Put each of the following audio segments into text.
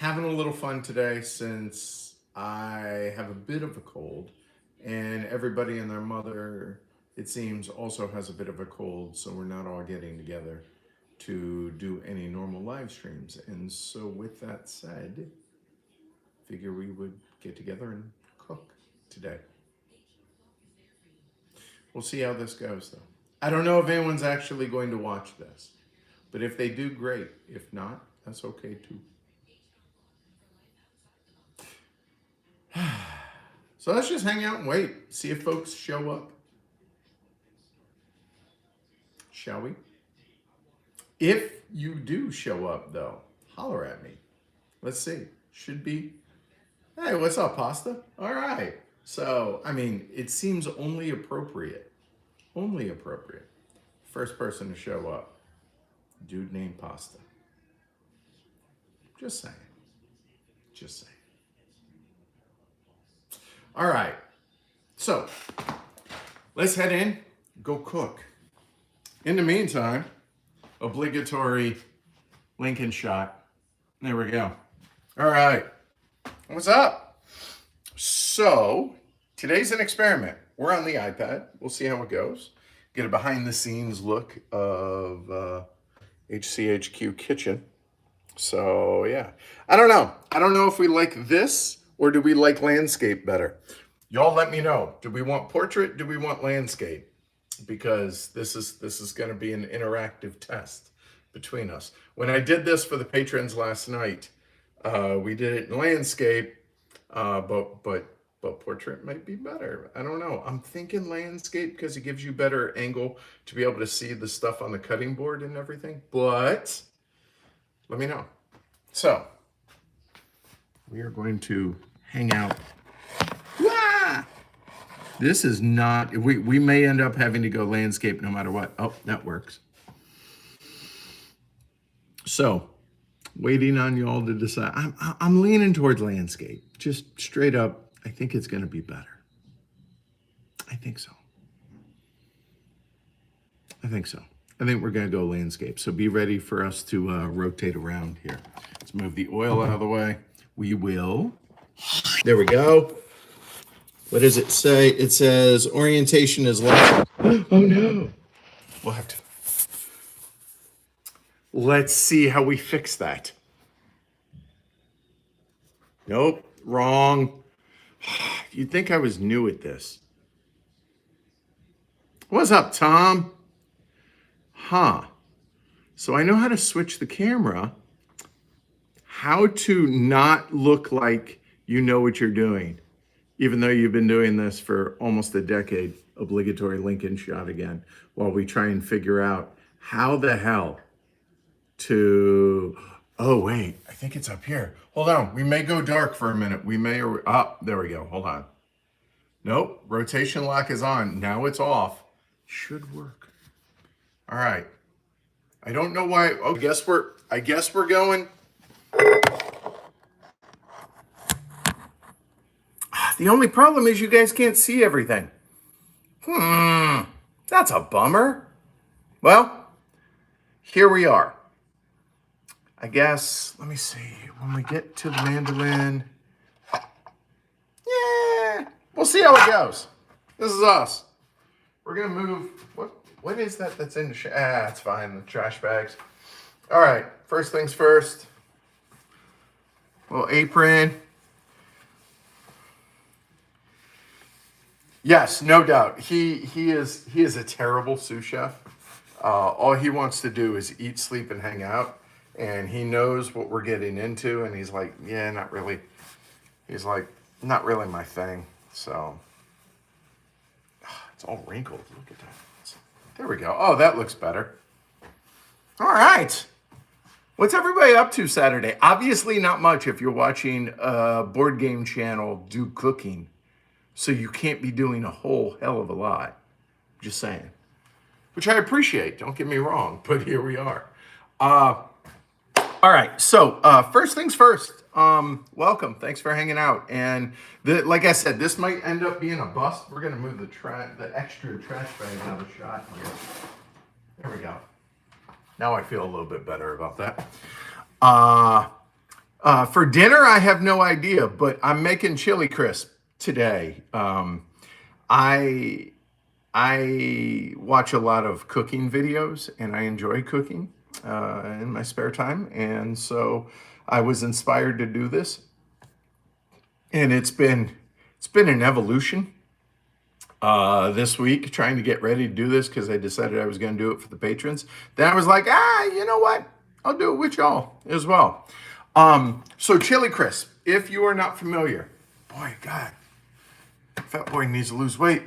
Having a little fun today since I have a bit of a cold, and everybody and their mother, it seems, also has a bit of a cold, so we're not all getting together to do any normal live streams. And so, with that said, figure we would get together and cook today. We'll see how this goes, though. I don't know if anyone's actually going to watch this, but if they do, great. If not, that's okay too. So let's just hang out and wait, see if folks show up. Shall we? If you do show up, though, holler at me. Let's see. Should be. Hey, what's up, pasta? All right. So, I mean, it seems only appropriate. Only appropriate. First person to show up. Dude named Pasta. Just saying. Just saying. All right. So, let's head in, go cook. In the meantime, obligatory Lincoln shot. There we go. All right. What's up? So, today's an experiment. We're on the iPad. We'll see how it goes. Get a behind the scenes look of HCHQ Kitchen. So, yeah. I don't know. I don't know if we like this or do we like landscape better. Y'all let me know. Do we want portrait? Do we want landscape? Because this is going to be an interactive test between us. When I did this for the patrons last night, we did it in landscape, but portrait might be better. I don't know. I'm thinking landscape because it gives you better angle to be able to see the stuff on the cutting board and everything. But let me know. So we are going to hang out. Wah! This is not, we may end up having to go landscape no matter what. Oh, that works. So, waiting on y'all to decide. I'm leaning towards landscape. Just straight up, I think it's going to be better. I think so. I think we're going to go landscape. So be ready for us to rotate around here. Let's move the oil out of the way. We will. There we go. What does it say? It says orientation is left. Oh no. We'll have to. Let's see how we fix that. Nope, wrong. You'd think I was new at this. What's up, Tom? Huh. So I know how to switch the camera. How to not look like you know what you're doing. Even though you've been doing this for almost a decade, obligatory Lincoln shot again, while we try and figure out how the hell to, oh wait, I think it's up here. Hold on, we may go dark for a minute. We may, there we go, hold on. Nope, rotation lock is on. Now it's off. Should work. All right. I don't know why, I guess we're going. The only problem is you guys can't see everything. That's a bummer. Well, here we are. I guess, let me see, when we get to the mandolin, yeah, we'll see how it goes. This is us. We're gonna move, what is that that's in the, it's fine, the trash bags. All right, first things first, little apron. Yes, no doubt. He is a terrible sous chef. All he wants to do is eat, sleep, and hang out. And he knows what we're getting into. And he's like, yeah, not really. He's like, not really my thing. So, it's all wrinkled. Look at that. There we go. Oh, that looks better. All right. What's everybody up to Saturday? Obviously not much if you're watching a board game channel do cooking. So you can't be doing a whole hell of a lot. Just saying. Which I appreciate, don't get me wrong, but here we are. All right, so first things first. Welcome, thanks for hanging out. And like I said, this might end up being a bust. We're gonna move the extra trash bag out of the shot here. There we go. Now I feel a little bit better about that. For dinner, I have no idea, but I'm making chili crisp today. I I watch a lot of cooking videos, and I enjoy cooking in my spare time, and so I was inspired to do this, and it's been an evolution this week trying to get ready to do this because I decided I was going to do it for the patrons. Then I was like, you know what? I'll do it with y'all as well. So chili crisp, if you are not familiar, boy, God, fat boy needs to lose weight.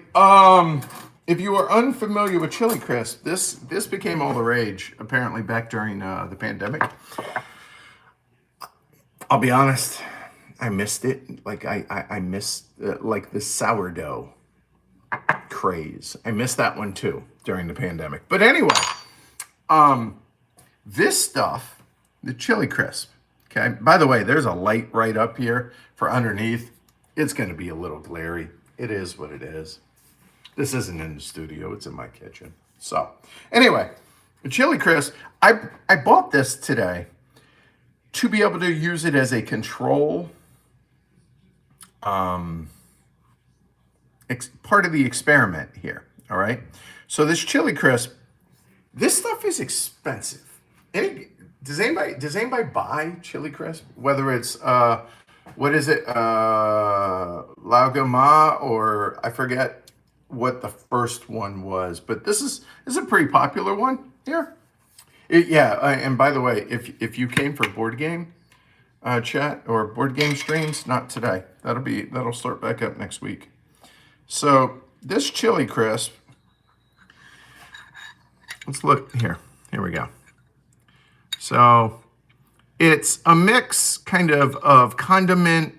If you are unfamiliar with chili crisp, this became all the rage apparently back during the pandemic. I'll be honest, I missed it. Like I missed like the sourdough craze. I missed that one too during the pandemic. But anyway, this stuff, the chili crisp. Okay. By the way, there's a light right up here for underneath. It's going to be a little glary. It is what it is. This isn't in the studio. It's in my kitchen. So anyway, the chili crisp, I bought this today to be able to use it as a control part of the experiment here. All right. So this chili crisp, this stuff is expensive. Does anybody buy chili crisp? Whether it's what is it, Lagoma, or I forget what the first one was, but this is a pretty popular one here. And by the way, if you came for board game chat or board game streams, not today. That'll start back up next week. So this chili crisp, let's look here. Here we go. So it's a mix kind of condiment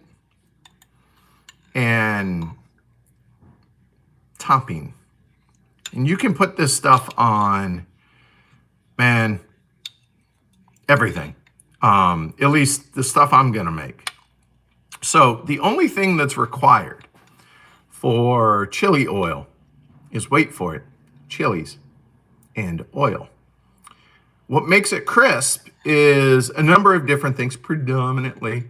and topping. And you can put this stuff on, man, everything. At least the stuff I'm going to make. So the only thing that's required for chili oil is, wait for it, chilies and oil. What makes it crisp is a number of different things. Predominantly,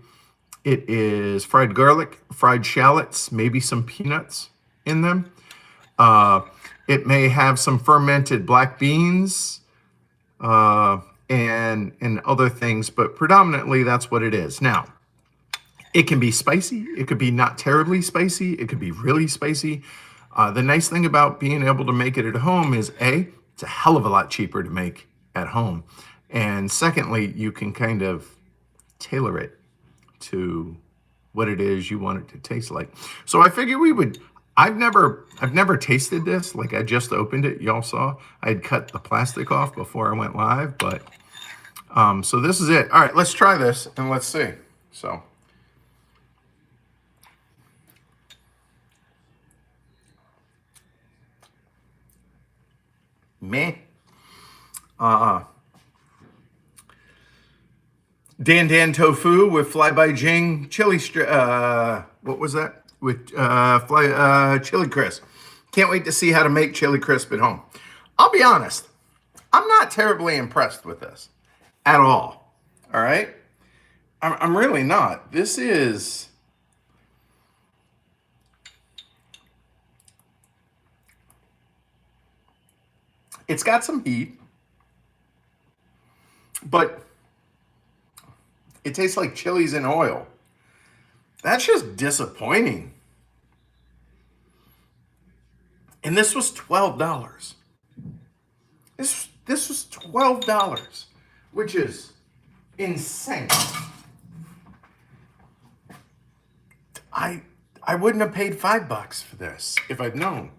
it is fried garlic, fried shallots, maybe some peanuts in them. It may have some fermented black beans and other things, but predominantly that's what it is. Now, it can be spicy. It could be not terribly spicy. It could be really spicy. The nice thing about being able to make it at home is, A, it's a hell of a lot cheaper to make at home. And secondly, you can kind of tailor it to what it is you want it to taste like. So I figured I've never tasted this. Like, I just opened it. Y'all saw I had cut the plastic off before I went live, but so this is it. All right, let's try this and let's see. So meh. Dan tofu with fly by Jing chili. What was that? With chili crisp. Can't wait to see how to make chili crisp at home. I'll be honest, I'm not terribly impressed with this at all. All right, I'm really not. This is. It's got some heat, but it tastes like chilies and oil. That's just disappointing. And this was $12. This was $12, which is insane. I wouldn't have paid $5 for this if I'd known.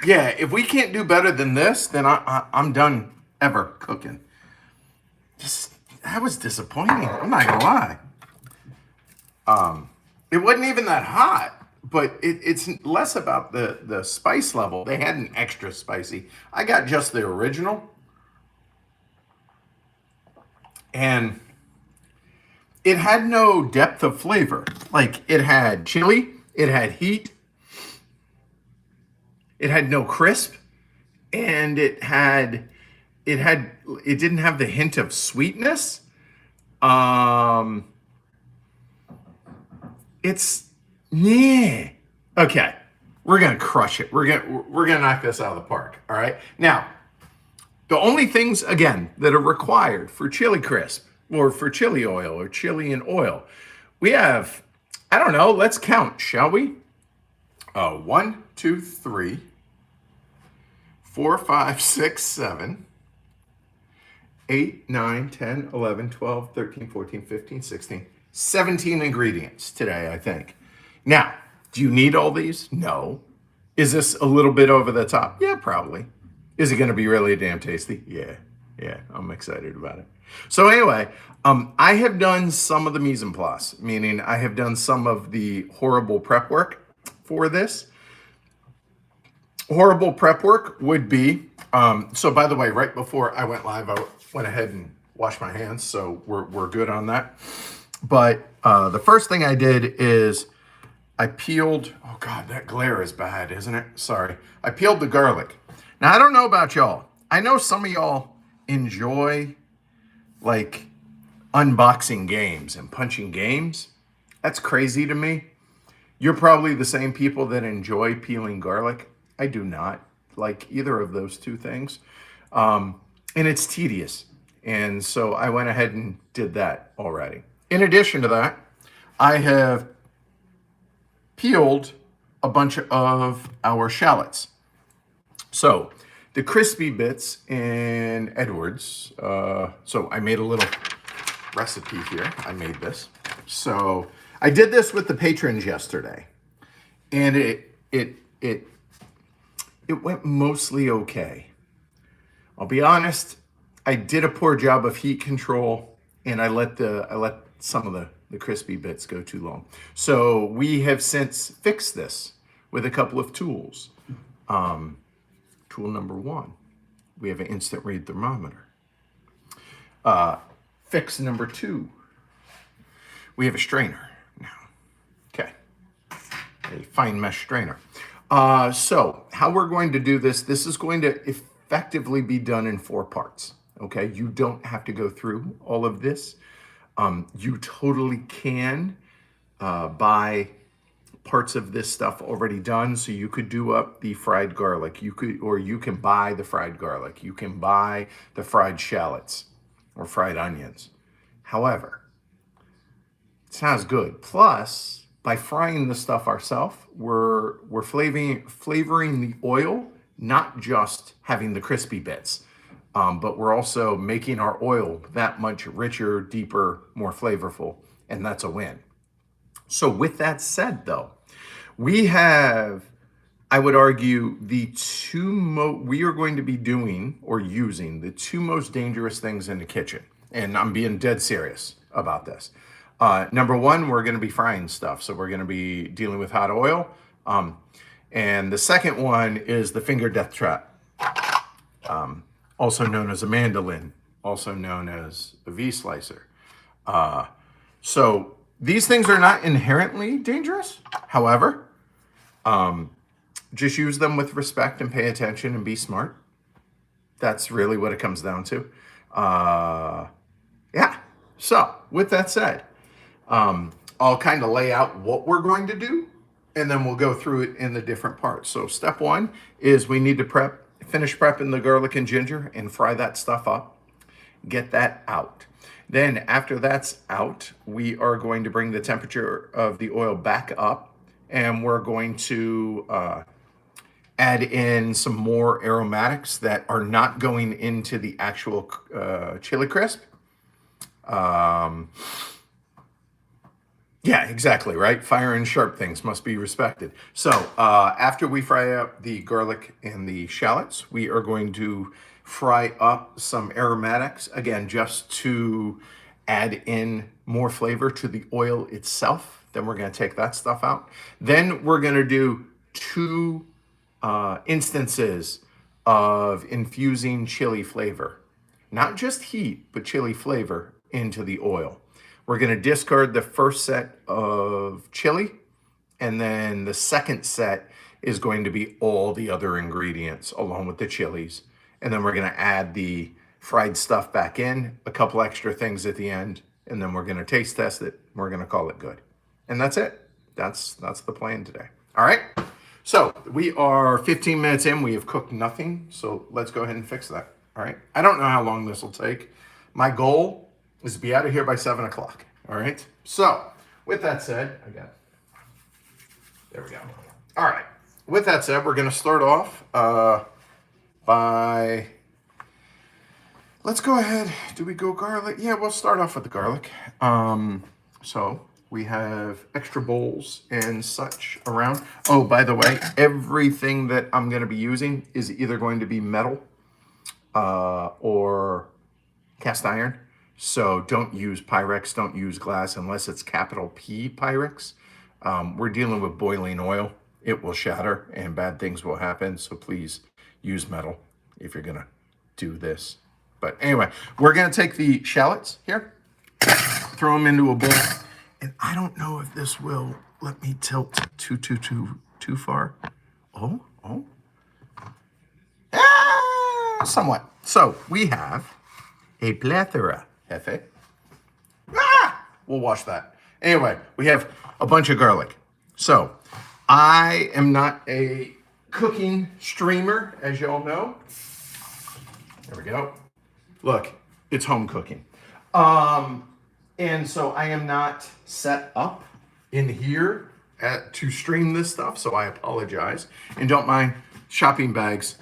Yeah, if we can't do better than this, then I'm done ever cooking. That was disappointing. I'm not gonna lie. It wasn't even that hot, but it's less about the spice level. They had an extra spicy. I got just the original, and it had no depth of flavor. Like, it had chili, it had heat, it had no crisp, and it didn't have the hint of sweetness. It's yeah. Okay. We're gonna crush it. We're gonna knock this out of the park. All right. Now, the only things again that are required for chili crisp or for chili oil or chili and oil, we have, I don't know, let's count, shall we? 1, 2, 3, 4, 5, 6, 7, 8, 9, 10, 11, 12, 13, 14, 15, 16, 17 ingredients today, I think. Now, do you need all these? No. Is this a little bit over the top? Yeah, probably. Is it going to be really damn tasty? Yeah. Yeah, I'm excited about it. So anyway, I have done some of the mise en place, meaning I have done some of the horrible prep work for this. Horrible prep work would be, so by the way, right before I went live, I went ahead and washed my hands, so we're good on that. But the first thing I did is I peeled, oh God, that glare is bad, isn't it? Sorry. I peeled the garlic. Now, I don't know about y'all. I know some of y'all enjoy like unboxing games and punching games. That's crazy to me. You're probably the same people that enjoy peeling garlic. I do not like either of those two things. And it's tedious. And so I went ahead and did that already. In addition to that, I have peeled a bunch of our shallots. So the crispy bits in Edwards. So I made a little recipe here. I made this. So I did this with the patrons yesterday, and it went mostly okay. I'll be honest, I did a poor job of heat control, and I let some of the crispy bits go too long. So we have since fixed this with a couple of tools. Tool number 1, we have an instant read thermometer. Fix number 2, we have a strainer now. Okay, a fine mesh strainer. So how we're going to do this is going to effectively be done in 4 parts. Okay, you don't have to go through all of this. You totally can buy parts of this stuff already done. So you could do up the fried garlic. You can buy the fried garlic. You can buy the fried shallots or fried onions. However, it's not as good. Plus, by frying the stuff ourselves, we're flavoring the oil, not just having the crispy bits, but we're also making our oil that much richer, deeper, more flavorful, and that's a win. So with that said, though, we have, I would argue, we are going to be doing or using the 2 most dangerous things in the kitchen. And I'm being dead serious about this. Number 1, we're going to be frying stuff. So we're going to be dealing with hot oil. And the second one is the finger death trap, also known as a mandolin, also known as a V-slicer. So these things are not inherently dangerous. However, just use them with respect and pay attention and be smart. That's really what it comes down to. Yeah. So with that said, I'll kind of lay out what we're going to do, and then we'll go through it in the different parts. So step 1 is we need to finish prepping the garlic and ginger and fry that stuff up. Get that out. Then after that's out, we are going to bring the temperature of the oil back up, and we're going to add in some more aromatics that are not going into the actual chili crisp. Yeah, exactly, right? Fire and sharp things must be respected. So after we fry up the garlic and the shallots, we are going to fry up some aromatics, again, just to add in more flavor to the oil itself. Then we're going to take that stuff out. Then we're going to do 2 instances of infusing chili flavor. Not just heat, but chili flavor into the oil. We're going to discard the first set of chili, and then the second set is going to be all the other ingredients along with the chilies. And then we're going to add the fried stuff back in, a couple extra things at the end, and then we're going to taste test it. We're going to call it good. And that's it. That's the plan today. All right. So we are 15 minutes in. We have cooked nothing. So let's go ahead and fix that. All right. I don't know how long this will take. My goal is to be out of here by 7 o'clock. All right. So with that said, there we go. All right. With that said, we're going to start off by, let's go ahead. Do we go garlic? Yeah, we'll start off with the garlic. So we have extra bowls and such around. Oh, by the way, everything that I'm going to be using is either going to be metal or cast iron. So don't use Pyrex, don't use glass unless it's capital P Pyrex. We're dealing with boiling oil. It will shatter and bad things will happen. So please use metal if you're going to do this. But anyway, we're going to take the shallots here, throw them into a bowl. And I don't know if this will let me tilt too far. Oh. Somewhat. So we have a plethora, Hefe. We'll wash that. Anyway, we have a bunch of garlic. So I am not a cooking streamer, as y'all know. There we go. Look, it's home cooking. And so I am not set up in here to stream this stuff, so I apologize. And don't mind shopping bags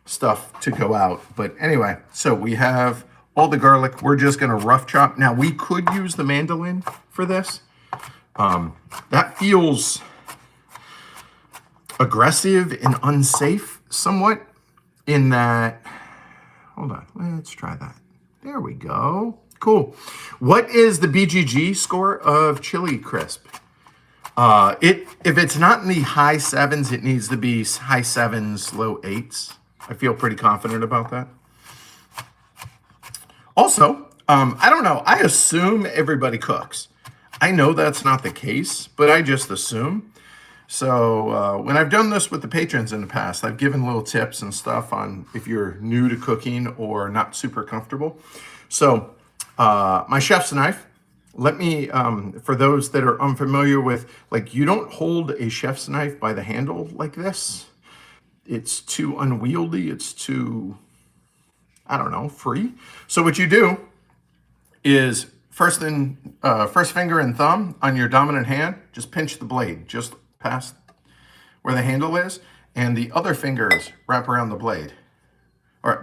stuff to go out. But anyway, so we have all the garlic. We're just going to rough chop. Now, we could use the mandolin for this. That feels aggressive and unsafe somewhat in that, hold on, let's try that. There we go. Cool. What is the BGG score of Chili Crisp? If it's not in the high 7s, it needs to be high 7s, low 8s. I feel pretty confident about that. Also, I don't know. I assume everybody cooks. I know that's not the case, but I just assume. So when I've done this with the patrons in the past, I've given little tips and stuff on if you're new to cooking or not super comfortable. So my chef's knife, let me, for those that are unfamiliar with, like, you don't hold a chef's knife by the handle like this. It's too unwieldy. It's too, I don't know, free. So what you do is first finger and thumb on your dominant hand, just pinch the blade just past where the handle is, and the other fingers wrap around the blade. Or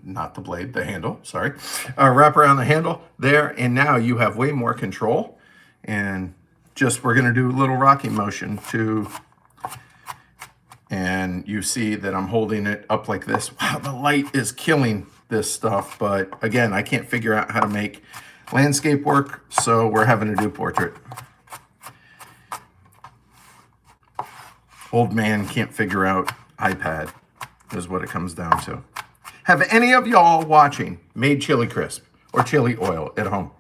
not the blade, the handle, sorry. Wrap around the handle there, and now you have way more control. And just, we're gonna do a little rocking motion to, and you see that I'm holding it up like this. Wow, the light is killing this stuff, but again, I can't figure out how to make landscape work, so we're having to do portrait. Old man can't figure out iPad, is what it comes down to. Have any of y'all watching made chili crisp or chili oil at home?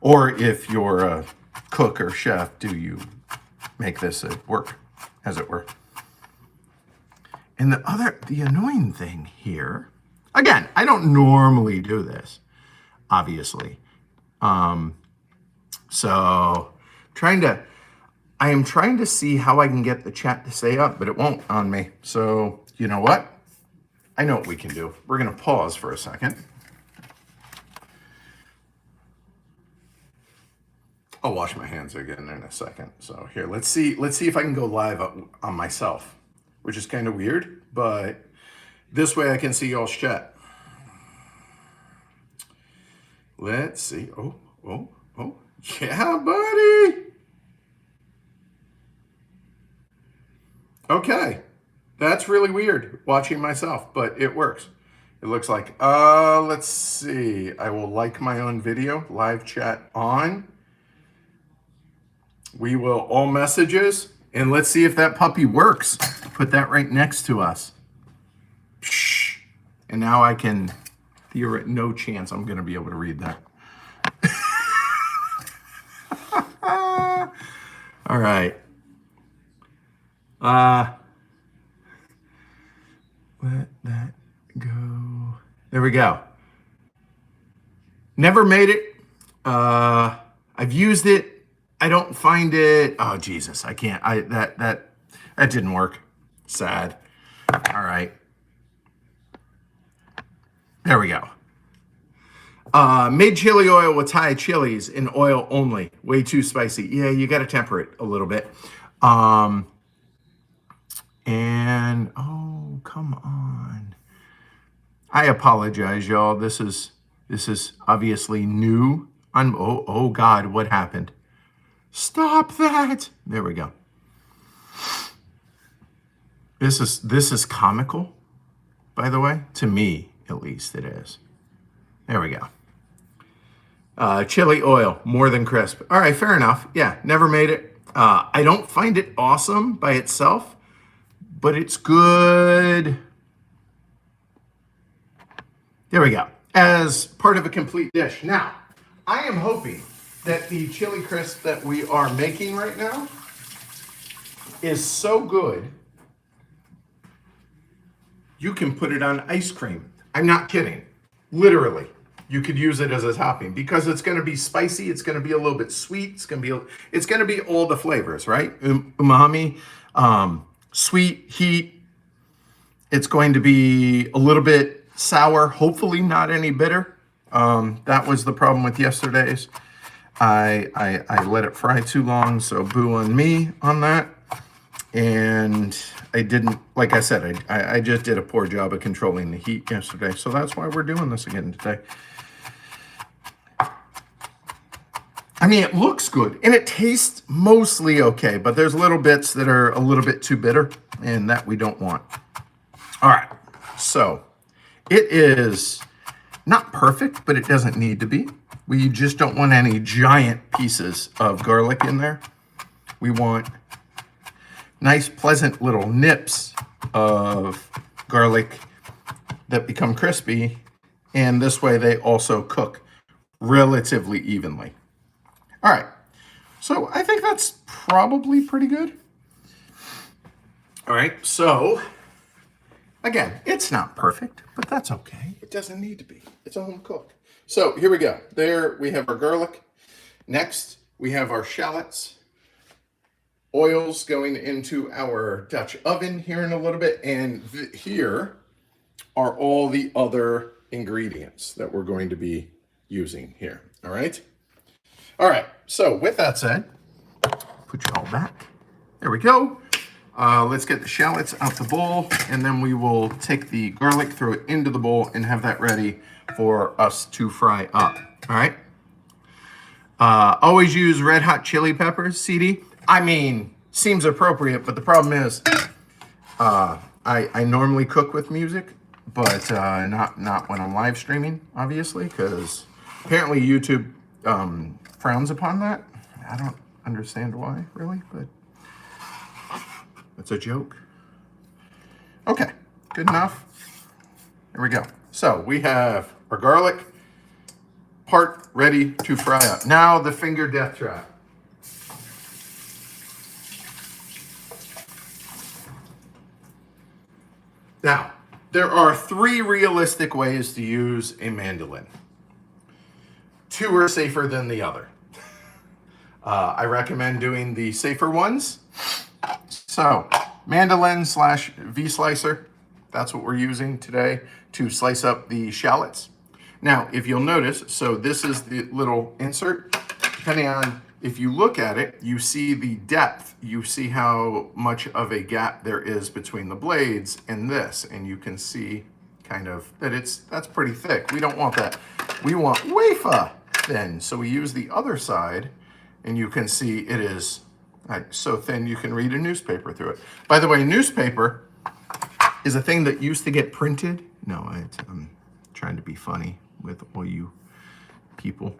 Or if you're a cook or chef, do you make this at work, as it were? And the annoying thing here, again, I don't normally do this, obviously. So I am trying to see how I can get the chat to stay up, but it won't on me. So you know what? I know what we can do. We're going to pause for a second. I'll wash my hands again in a second. So here, let's see if I can go live on myself, which is kind of weird, but this way I can see y'all's chat. Let's see. Oh. Yeah, buddy. Okay. That's really weird watching myself, but it works. It looks like, let's see. I will like my own video, live chat on. We will all messages, and let's see if that puppy works. Put that right next to us. Shh. And now I can, no chance I'm gonna be able to read that. All right. Let that go. There we go. Never made it I've used it. I don't find it. Oh Jesus, I can't. That didn't work. Sad. All right. There we go. Made chili oil with Thai chilies in oil only. Way too spicy. Yeah, you got to temper it a little bit. And oh, come on. I apologize, y'all. This is obviously new. Oh God, what happened? Stop that. There we go. This is comical, by the way. To me, at least, it is. There we go. Chili oil, more than crisp. All right, fair enough. Yeah, never made it. I don't find it awesome by itself, but it's good. There we go. As part of a complete dish. Now, I am hoping that the chili crisp that we are making right now is so good, you can put it on ice cream. I'm not kidding. Literally. You could use it as a topping because it's going to be spicy. It's going to be a little bit sweet. It's going to be all the flavors, right? Umami, sweet, heat. It's going to be a little bit sour. Hopefully not any bitter. That was the problem with yesterday's. I let it fry too long, so boo on me on that. And I didn't, like I said, I just did a poor job of controlling the heat yesterday. So that's why we're doing this again today. I mean, it looks good and it tastes mostly okay, but there's little bits that are a little bit too bitter and that we don't want. All right, so it is not perfect, but it doesn't need to be. We just don't want any giant pieces of garlic in there. We want nice, pleasant little nips of garlic that become crispy, and this way they also cook relatively evenly. All right, so I think that's probably pretty good. All right, so again, it's not perfect, but that's okay. It doesn't need to be. It's a home cook. So here we go. There we have our garlic. Next, we have our shallots. Oils going into our Dutch oven here in a little bit. And here are all the other ingredients that we're going to be using here. All right. All right. So with that said, put you all back. There we go. Let's get the shallots out the bowl, and then we will take the garlic, throw it into the bowl, and have that ready for us to fry up. All right. Always use red hot chili peppers, CD. I mean, seems appropriate, but the problem is, I normally cook with music, but not when I'm live streaming, obviously, because apparently YouTube frowns upon that. I don't understand why, really, but it's a joke. Okay, good enough. There we go. So we have our garlic part ready to fry up. Now the finger death trap. Now, there are 3 realistic ways to use a mandolin. 2 are safer than the other. I recommend doing the safer ones. So, mandolin / V-slicer, that's what we're using today to slice up the shallots. Now, if you'll notice, so this is the little insert. Depending on, if you look at it, you see the depth. You see how much of a gap there is between the blades and this. And you can see kind of that that's pretty thick. We don't want that. We want wafer thin. So we use the other side, and you can see it is so thin you can read a newspaper through it. By the way, newspaper is a thing that used to get printed. No, I'm trying to be funny with all you people.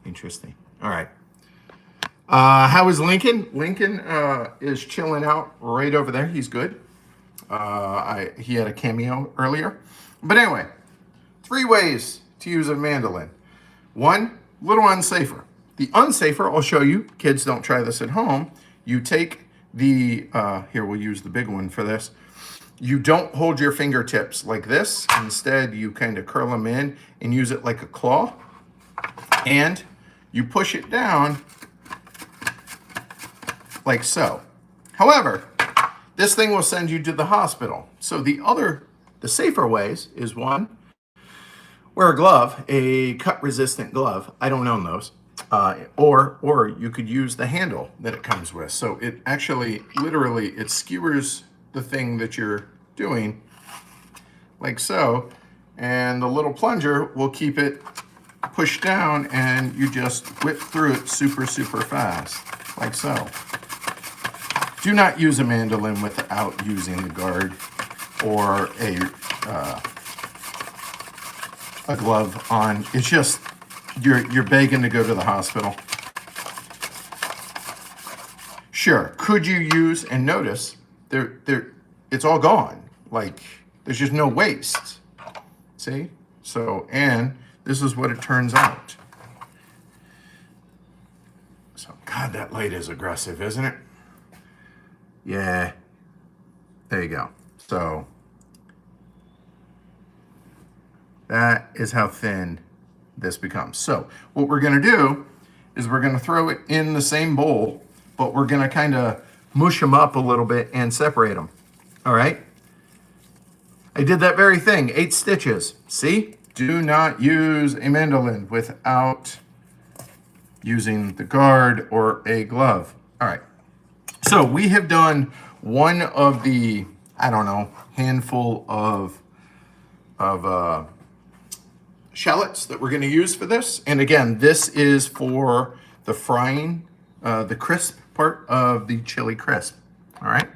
Interesting. All right. How is Lincoln? Lincoln is chilling out right over there. He's good. He had a cameo earlier. But anyway, 3 ways to use a mandolin. 1, little unsafer. The unsafer, I'll show you. Kids, don't try this at home. you take the, here we'll use the big one for this. You don't hold your fingertips like this. Instead, you kind of curl them in and use it like a claw. And you push it down like so. However, this thing will send you to the hospital. So the safer ways is one, wear a glove, a cut-resistant glove. I don't own those. Or you could use the handle that it comes with. So it actually, literally, it skewers the thing that you're doing like so. And the little plunger will keep it pushed down and you just whip through it super, super fast, like so. Do not use a mandolin without using the guard or a glove on. It's just, you're begging to go to the hospital. Sure, could you use, and notice, it's all gone. Like, there's just no waste. See? So, and this is what it turns out. So, God, that light is aggressive, isn't it? Yeah. There you go. So, that is how thin this becomes. So, what we're going to do is we're going to throw it in the same bowl, but we're going to kind of mush them up a little bit and separate them. All right? I did that very thing, 8 stitches. See? Do not use a mandolin without using the guard or a glove. All right. So we have done one of the, I don't know, handful of shallots that we're going to use for this. And again, this is for the frying, the crisp part of the chili crisp. All right.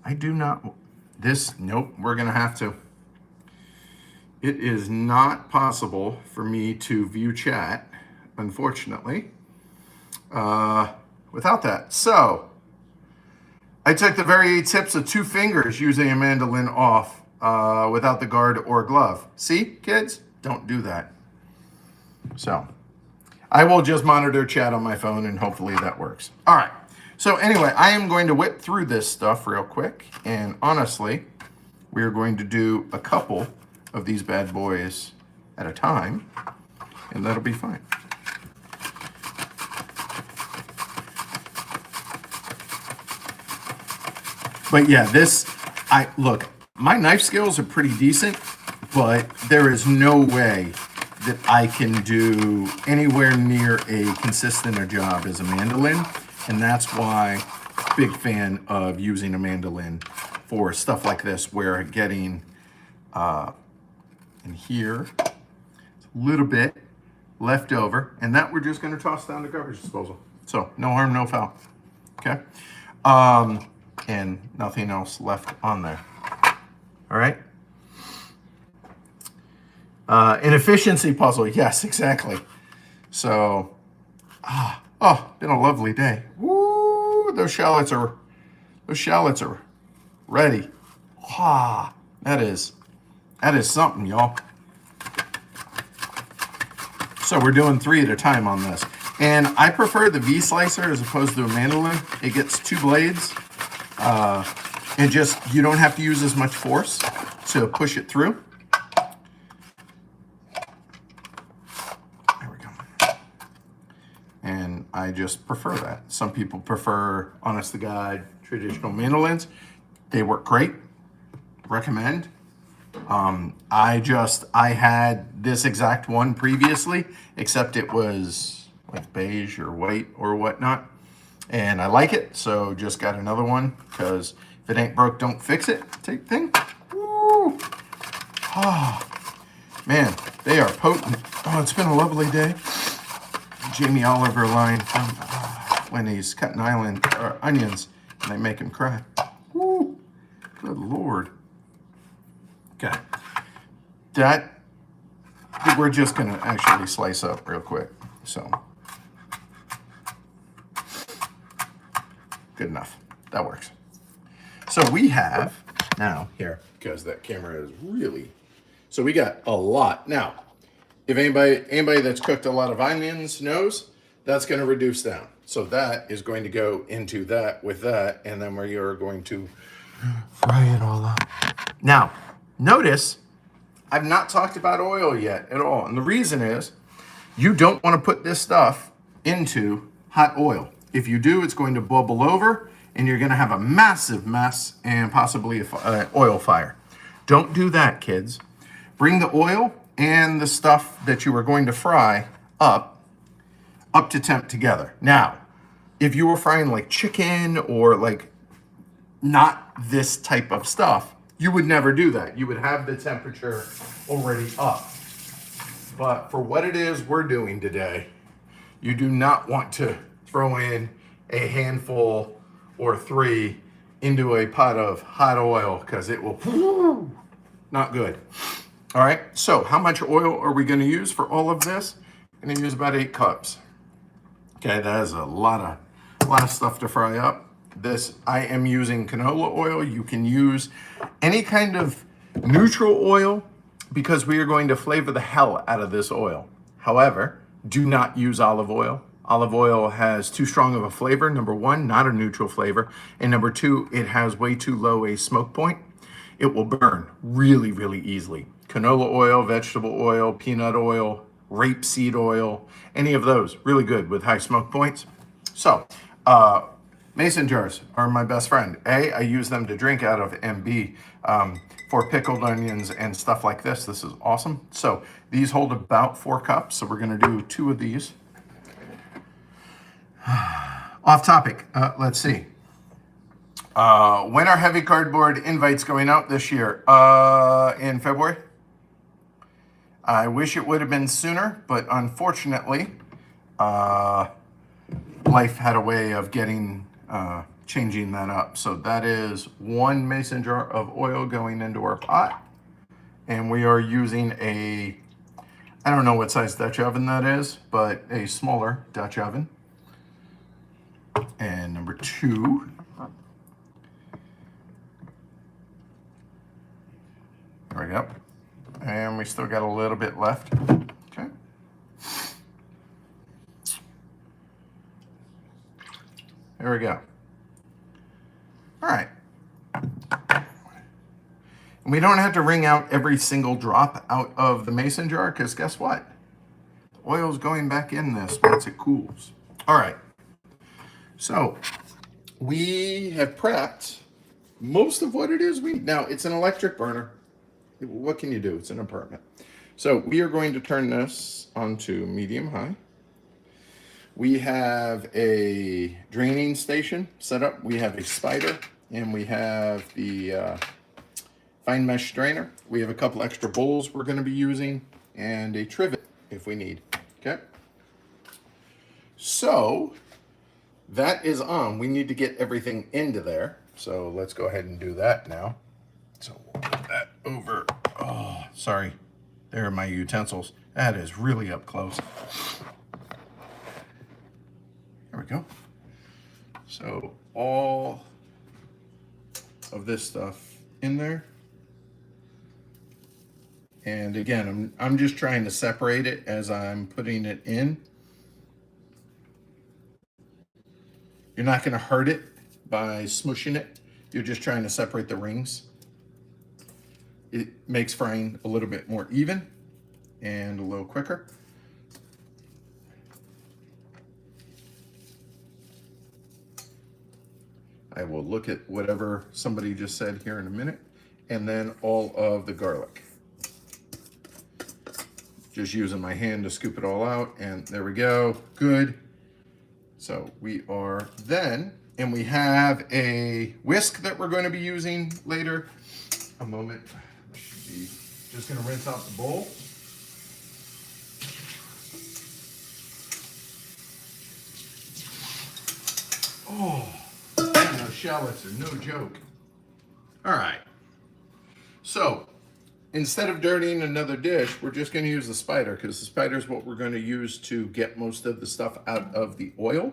I do not, nope, we're going to have to. It is not possible for me to view chat, unfortunately, without that. So I took the very tips of 2 fingers using a mandolin off without the guard or glove. See, kids? Don't do that. So I will just monitor chat on my phone and hopefully that works. All right. So anyway, I am going to whip through this stuff real quick. And honestly, we are going to do a couple of these bad boys at a time, and that'll be fine. But yeah, look, my knife skills are pretty decent, but there is no way that I can do anywhere near a consistent a job as a mandolin. And that's why big fan of using a mandolin for stuff like this, where getting in here, a little bit left over, and that we're just going to toss down the garbage disposal. So no harm, no foul. Okay. And nothing else left on there. All right. An efficiency puzzle. Yes, exactly. So, been a lovely day. Woo, those shallots are ready. That is something, y'all. So we're doing 3 at a time on this. And I prefer the V slicer as opposed to a mandolin. It gets 2 blades. And just, you don't have to use as much force to push it through. There we go. And I just prefer that. Some people prefer, honest to God, traditional mandolins. They work great. Recommend. I had this exact one previously, except it was like beige or white or whatnot. And I like it, so just got another one, because if it ain't broke, don't fix it type thing. Woo! Man, they are potent. Oh, it's been a lovely day. Jamie Oliver line from when he's cutting onions and they make him cry. Woo! Good Lord. Okay. That we're just going to actually slice up real quick. So, good enough. That works. So we have now here, because that camera is really, so we got a lot. Now, if anybody that's cooked a lot of onions knows, that's going to reduce down. So that is going to go into that with that, and then we are going to fry it all up. Now, notice I've not talked about oil yet at all. And the reason is you don't want to put this stuff into hot oil. If you do, it's going to bubble over and you're going to have a massive mess and possibly an oil fire. Don't do that, kids. Bring the oil and the stuff that you are going to fry up to temp together. Now, if you were frying like chicken or like not this type of stuff, you would never do that. You would have the temperature already up. But for what it is we're doing today, you do not want to throw in a handful or 3 into a pot of hot oil because it will, not good. All right, so how much oil are we gonna use for all of this? I'm gonna use about 8 cups. Okay, that is a lot of stuff to fry up. This, I am using canola oil. You can use any kind of neutral oil because we are going to flavor the hell out of this oil. However, do not use olive oil. Olive oil has too strong of a flavor. Number 1, not a neutral flavor. And number 2, it has way too low a smoke point. It will burn really, really easily. Canola oil, vegetable oil, peanut oil, rapeseed oil, any of those, really good with high smoke points. So, mason jars are my best friend. A, I use them to drink out of, and B, for pickled onions and stuff like this. This is awesome. So these hold about 4 cups. So we're gonna do 2 of these. Off topic, let's see. When are heavy cardboard invites going out this year? In February. I wish it would have been sooner, but unfortunately, life had a way of getting changing that up. So that is 1 mason jar of oil going into our pot. And we are using I don't know what size Dutch oven that is, but a smaller Dutch oven. And number 2. There we go. And we still got a little bit left. Okay. There we go. All right. And we don't have to wring out every single drop out of the mason jar because guess what? The oil's going back in this once it cools. All right. So we have prepped most of what it is we need. Now, it's an electric burner. What can you do? It's an apartment. So we are going to turn this onto medium high. We have a draining station set up. We have a spider, and we have the fine mesh strainer. We have a couple extra bowls we're going to be using, and a trivet if we need. Okay. So that is on. We need to get everything into there. So let's go ahead and do that now. So we'll put that over. Oh, sorry. There are my utensils. That is really up close. There we go. So all of this stuff in there. And again, I'm just trying to separate it as I'm putting it in. You're not going to hurt it by smushing it. You're just trying to separate the rings. It makes frying a little bit more even and a little quicker. I will look at whatever somebody just said here in a minute, and then all of the garlic. Just using my hand to scoop it all out, and there we go, good. So we are then, and we have a whisk that we're going to be using later. A moment. Just going to rinse out the bowl. Oh, those shallots are no joke. All right. So instead of dirtying another dish, we're just going to use the spider because the spider is what we're going to use to get most of the stuff out of the oil.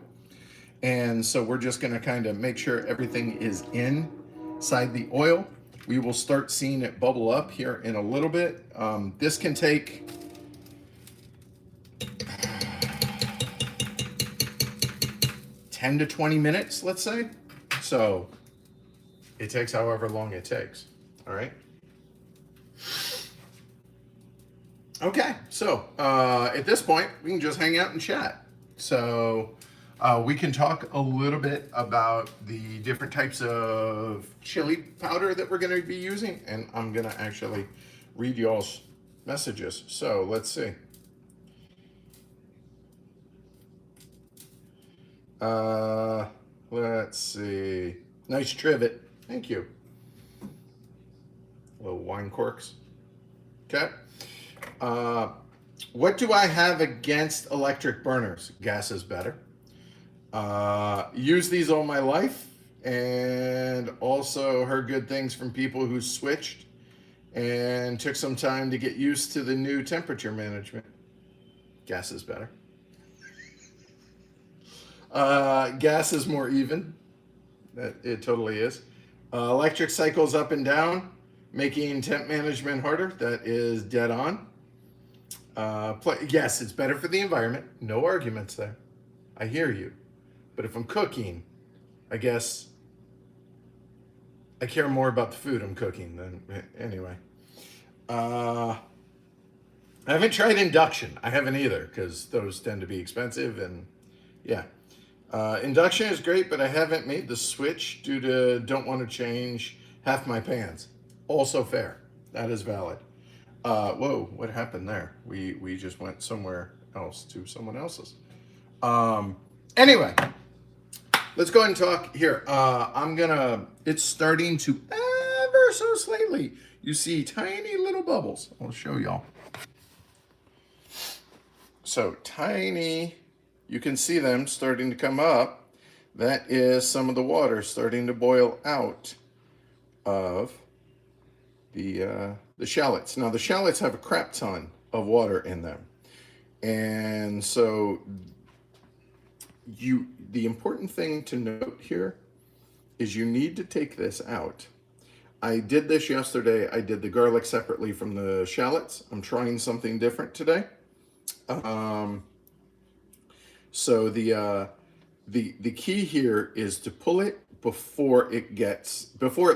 And so we're just going to kind of make sure everything is inside the oil. We will start seeing it bubble up here in a little bit. This can take 10 to 20 minutes, let's say. So it takes however long it takes. All right. Okay, so at this point, we can just hang out and chat. So we can talk a little bit about the different types of chili powder that we're going to be using, and I'm going to actually read y'all's messages. So let's see. Let's see. Nice trivet. Thank you. Little wine corks. Okay. What do I have against electric burners? Gas is better. Used these all my life, and also heard good things from people who switched and took some time to get used to the new temperature management. Gas is better. Gas is more even. It totally is. Electric cycles up and down, making temp management harder. That is dead on. Yes, it's better for the environment. No arguments there. I hear you. But if I'm cooking, I guess I care more about the food I'm cooking than anyway. I haven't tried induction. I haven't either, because those tend to be expensive, and yeah. Induction is great, but I haven't made the switch due to don't want to change half my pans. Also fair. That is valid. Whoa, what happened there? We just went somewhere else to someone else's. Anyway, let's go ahead and talk here. It's starting to ever so slightly. You see tiny little bubbles. I'll show y'all. So tiny, you can see them starting to come up. That is some of the water starting to boil out of the shallots. Now the shallots have a crap ton of water in them. And so the important thing to note here is you need to take this out. I did this yesterday. I did the garlic separately from the shallots. I'm trying something different today. So the key here is to pull it before it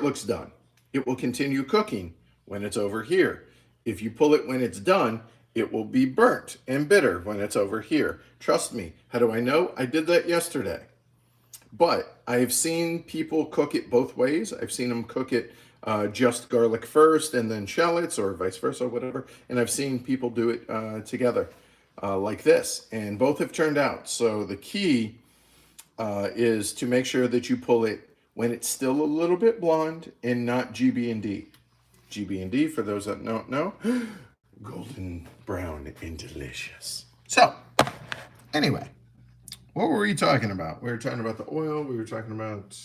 looks done. It will continue cooking when it's over here. If you pull it when it's done, it will be burnt and bitter when it's over here. Trust me. How do I know? I did that yesterday. But I've seen people cook it both ways. I've seen them cook it just garlic first and then shallots, or vice versa, whatever. And I've seen people do it together like this. And both have turned out. So the key is to make sure that you pull it when it's still a little bit blonde and not GB&D. GB&D, for those that don't know, golden brown and delicious. So, anyway, what were we talking about? We were talking about the oil. We were talking about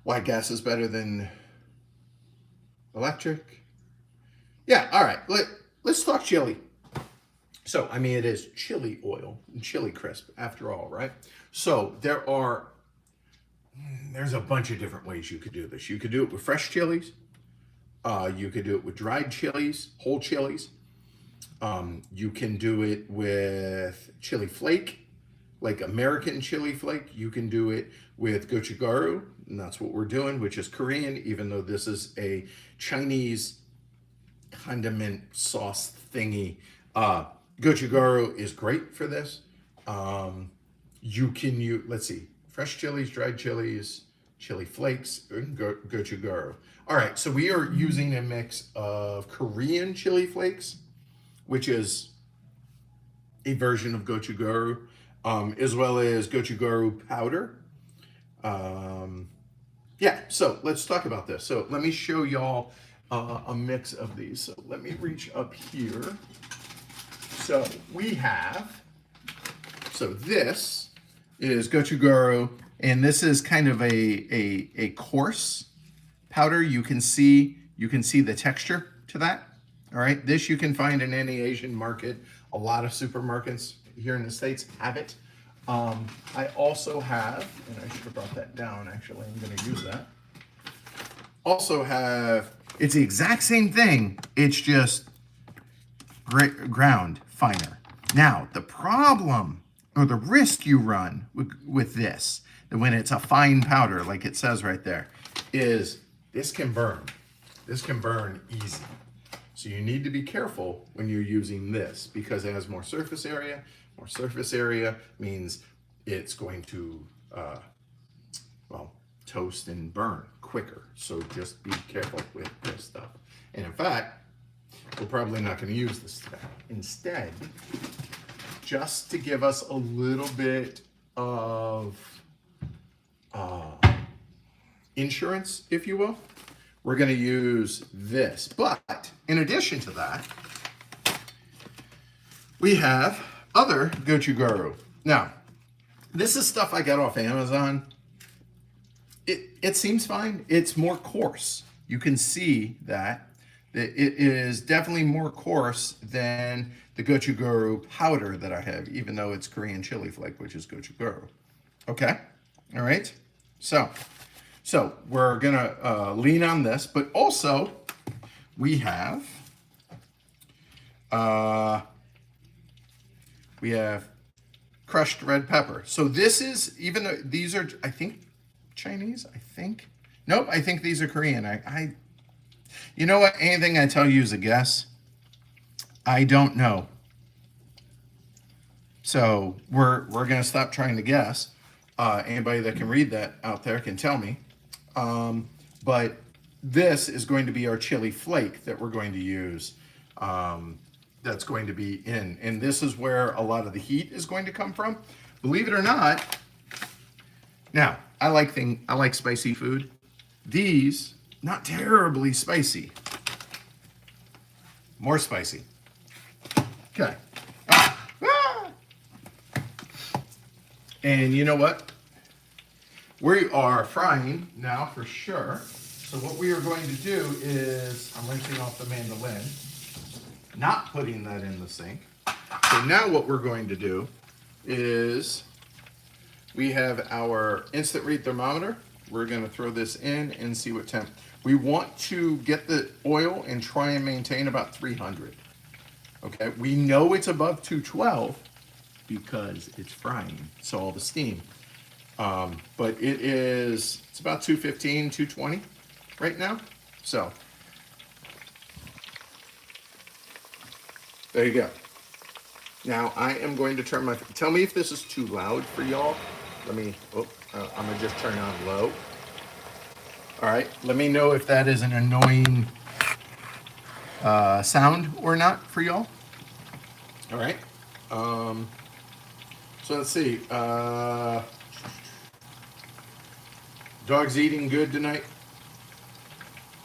why gas is better than electric. Yeah, all right. Let's talk chili. So, I mean, it is chili oil and chili crisp after all, right? So there's a bunch of different ways you could do this. You could do it with fresh chilies. You could do it with dried chilies, whole chilies. You can do it with chili flake, like American chili flake. You can do it with gochugaru, and that's what we're doing, which is Korean, even though this is a Chinese condiment sauce thingy. Gochugaru is great for this. You can use, let's see, fresh chilies, dried chilies, chili flakes, and gochugaru. All right, so we are using a mix of Korean chili flakes, which is a version of gochugaru, as well as gochugaru powder. Yeah, so let's talk about this. So let me show y'all a mix of these. So let me reach up here. So we have, so this is gochugaru, and this is kind of a coarse powder. You can see the texture to that. All right, this you can find in any Asian market. A lot of supermarkets here in the States have it. I also have, and I should have brought that down actually, I'm gonna use that. Also have, it's the exact same thing, it's just ground finer. Now, the problem or the risk you run with this, when it's a fine powder, like it says right there, is this can burn. This can burn easy. So you need to be careful when you're using this because it has more surface area. More surface area means it's going to, well, toast and burn quicker. So just be careful with this stuff. And in fact, we're probably not going to use this today. Instead, just to give us a little bit of insurance, if you will, we're going to use this. But in addition to that, we have other gochugaru. Now, this is stuff I got off Amazon. It seems fine. It's more coarse. You can see that it is definitely more coarse than the gochugaru powder that I have, even though it's Korean chili flake, which is gochugaru. Okay? All right? So we're gonna lean on this, but also we have crushed red pepper. So this is, even though these are, I think, Chinese, I think. Nope, I think these are Korean. You know what? Anything I tell you is a guess. I don't know. So we're gonna stop trying to guess. Anybody that can read that out there can tell me. But this is going to be our chili flake that we're going to use. That's going to be in. And this is where a lot of the heat is going to come from. Believe it or not. Now, I like spicy food. These, not terribly spicy. More spicy. Okay. And you know what? We are frying now for sure. So what we are going to do is, I'm rinsing off the mandolin, not putting that in the sink. So now what we're going to do is, we have our instant read thermometer. We're going to throw this in and see what temp. We want to get the oil and try and maintain about 300. Okay, we know it's above 212 because it's frying, so all the steam. But it's about 215, 220 right now. So there you go. Now I am going to turn my, tell me if this is too loud for y'all. I'm gonna just turn on low. All right, let me know if that is an annoying sound or not for y'all. All right, so let's see. Dog's eating good tonight.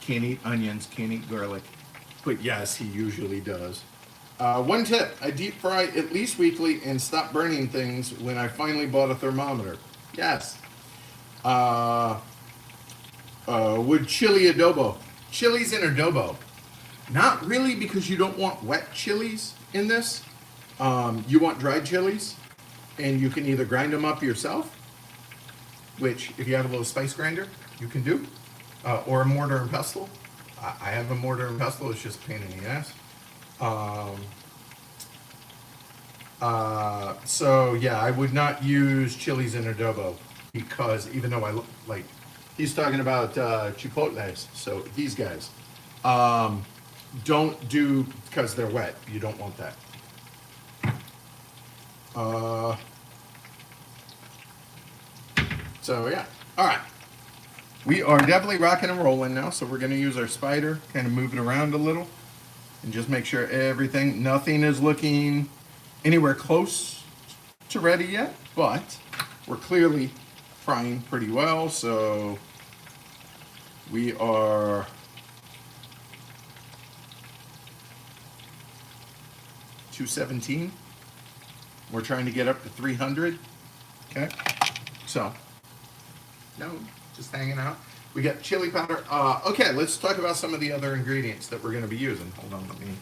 Can't eat onions, can't eat garlic. But yes, he usually does. One tip, I deep fry at least weekly and stop burning things when I finally bought a thermometer. Yes. Would chili adobo. Chilies in adobo. Not really, because you don't want wet chilies in this. You want dried chilies, and you can either grind them up yourself, which if you have a little spice grinder, you can do, or a mortar and pestle. I have a mortar and pestle, it's just a pain in the ass. So yeah, I would not use chilies in adobo because even though I like, he's talking about chipotles, so these guys don't do, because they're wet. You don't want that. So yeah, all right. We are definitely rocking and rolling now, so we're going to use our spider, kind of move it around a little, and just make sure nothing is looking anywhere close to ready yet, but we're clearly frying pretty well, so we are $217. We're trying to get up to 300. Okay, so no, just hanging out. We got chili powder. Okay, let's talk about some of the other ingredients that we're going to be using. Hold on, let me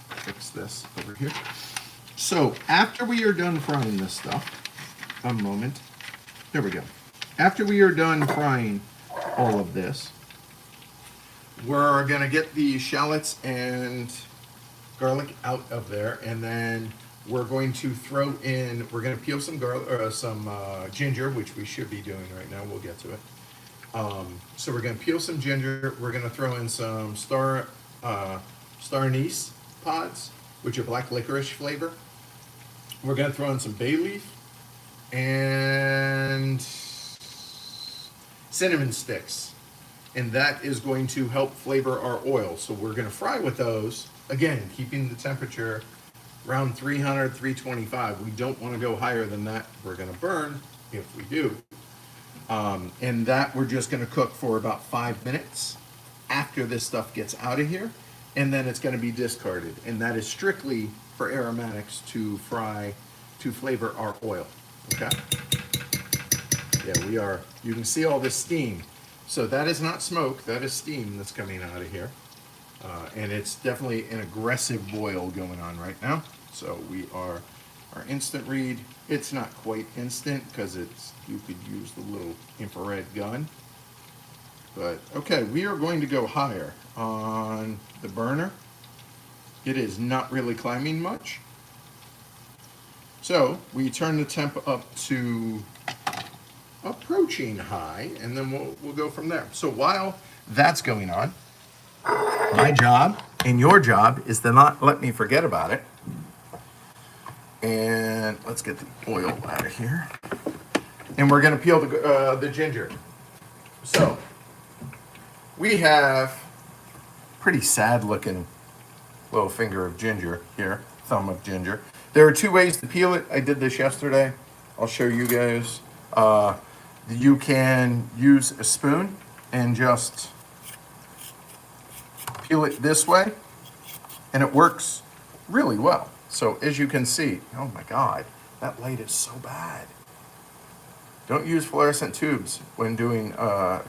fix this over here. So after we are done frying this stuff, a moment. There we go. After we are done frying all of this, we're going to get the shallots and garlic out of there, and then we're going to throw in, we're going to peel some garlic, or some ginger, which we should be doing right now. We'll get to it. So we're going to peel some ginger. We're going to throw in some star anise pods, which are black licorice flavor. We're going to throw in some bay leaf and cinnamon sticks. And that is going to help flavor our oil. So we're going to fry with those. Again, keeping the temperature around 300, 325. We don't want to go higher than that. We're going to burn if we do. And that we're just going to cook for about 5 minutes after this stuff gets out of here. And then it's going to be discarded. And that is strictly for aromatics to fry, to flavor our oil. Okay? Yeah, we are. You can see all this steam. So that is not smoke, that is steam that's coming out of here. And it's definitely an aggressive boil going on right now. So we are, our instant read, it's not quite instant because it's, you could use the little infrared gun. But okay, we are going to go higher on the burner. It is not really climbing much. So we turn the temp up to approaching high, and then we'll go from there. So while that's going on, my job and your job is to not let me forget about it. And let's get the oil out of here. And we're going to peel the ginger. So we have pretty sad looking little finger of ginger here, thumb of ginger. There are 2 ways to peel it. I did this yesterday. I'll show you guys. You can use a spoon and just peel it this way, and it works really well. So as you can see, oh my God, that light is so bad. Don't use fluorescent tubes when doing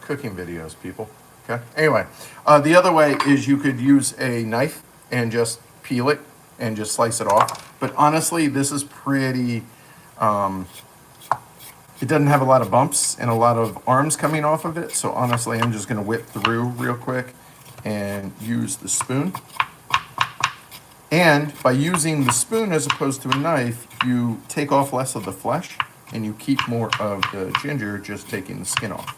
cooking videos, people. Okay. Anyway, the other way is you could use a knife and just peel it and just slice it off. But honestly, this is pretty. It doesn't have a lot of bumps and a lot of arms coming off of it. So honestly, I'm just going to whip through real quick and use the spoon. And by using the spoon as opposed to a knife, you take off less of the flesh and you keep more of the ginger, just taking the skin off.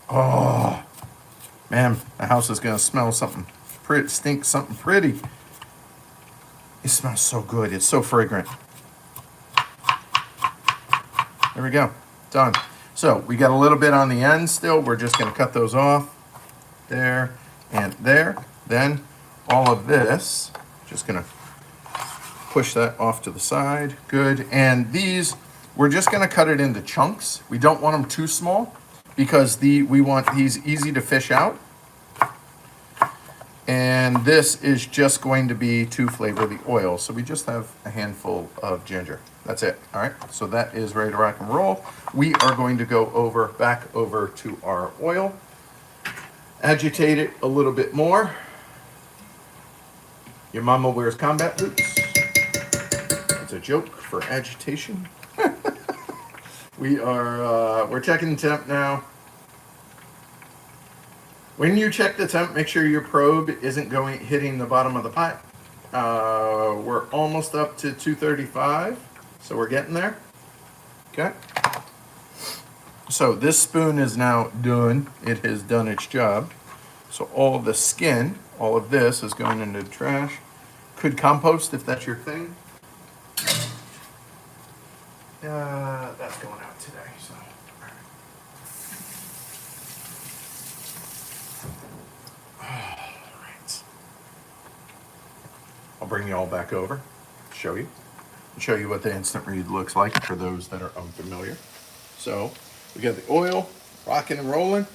Oh, man, the house is going to smell something pretty, stink something pretty. It smells so good. It's so fragrant. There we go. Done. So we got a little bit on the end still. We're just going to cut those off. There and there. Then all of this, just going to push that off to the side. Good. And these, we're just going to cut it into chunks. We don't want them too small because we want these easy to fish out. And this is just going to be to flavor the oil. So we just have a handful of ginger. That's it. All right. So that is ready to rock and roll. We are going to go back over to our oil. Agitate it a little bit more. Your mama wears combat boots. It's a joke for agitation. We're checking the temp now. When you check the temp, make sure your probe isn't hitting the bottom of the pot. We're almost up to 235, so we're getting there. Okay. So this spoon is now done. It has done its job. So all the skin, all of this is going into the trash. Could compost if that's your thing. That's going out today. So. I'll bring you all back over, show you what the instant read looks like for those that are unfamiliar. So we got the oil rocking and rolling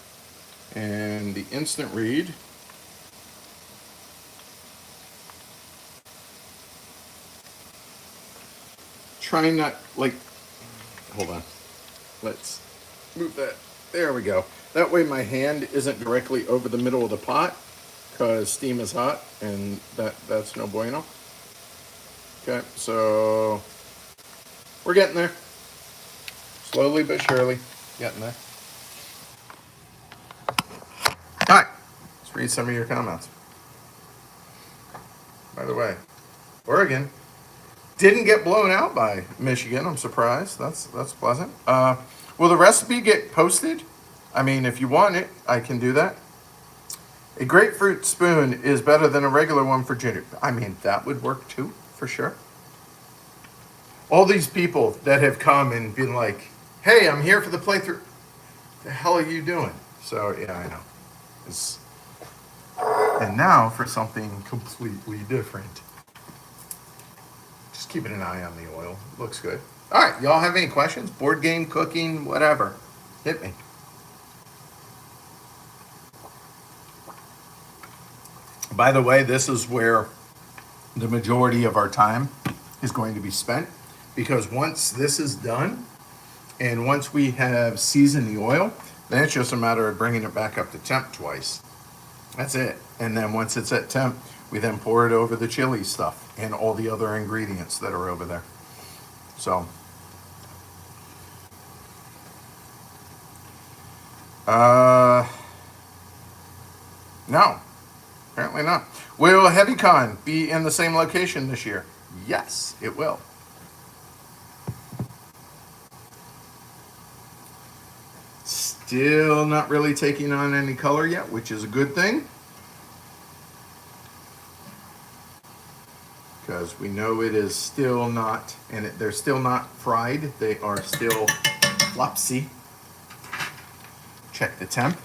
and the instant read. Try not hold on. Let's move that. There we go. That way my hand isn't directly over the middle of the pot because steam is hot and that's no bueno. Okay, so we're getting there. Slowly but surely, getting there. All right, let's read some of your comments. by the way. Oregon didn't get blown out by Michigan. I'm surprised. That's pleasant. Will the recipe get posted? I mean, if you want it, I can do that. A grapefruit spoon is better than a regular one for ginger. I mean, that would work too, for sure. All these people that have come and been like, hey, I'm here for the playthrough. The hell are you doing? So, yeah, I know. And now for something completely different. Just keeping an eye on the oil. Looks good. All right, y'all have any questions? Board game, cooking, whatever. Hit me. By the way, this is where the majority of our time is going to be spent, because once this is done and once we have seasoned the oil, then it's just a matter of bringing it back up to temp twice. That's it. And then once it's at temp, we then pour it over the chili stuff and all the other ingredients that are over there. So, no, apparently not. Will HeavyCon be in the same location this year? Yes, it will. Still not really taking on any color yet, which is a good thing. Because we know it is still not, and they're still not fried. They are still flopsy. Check the temp.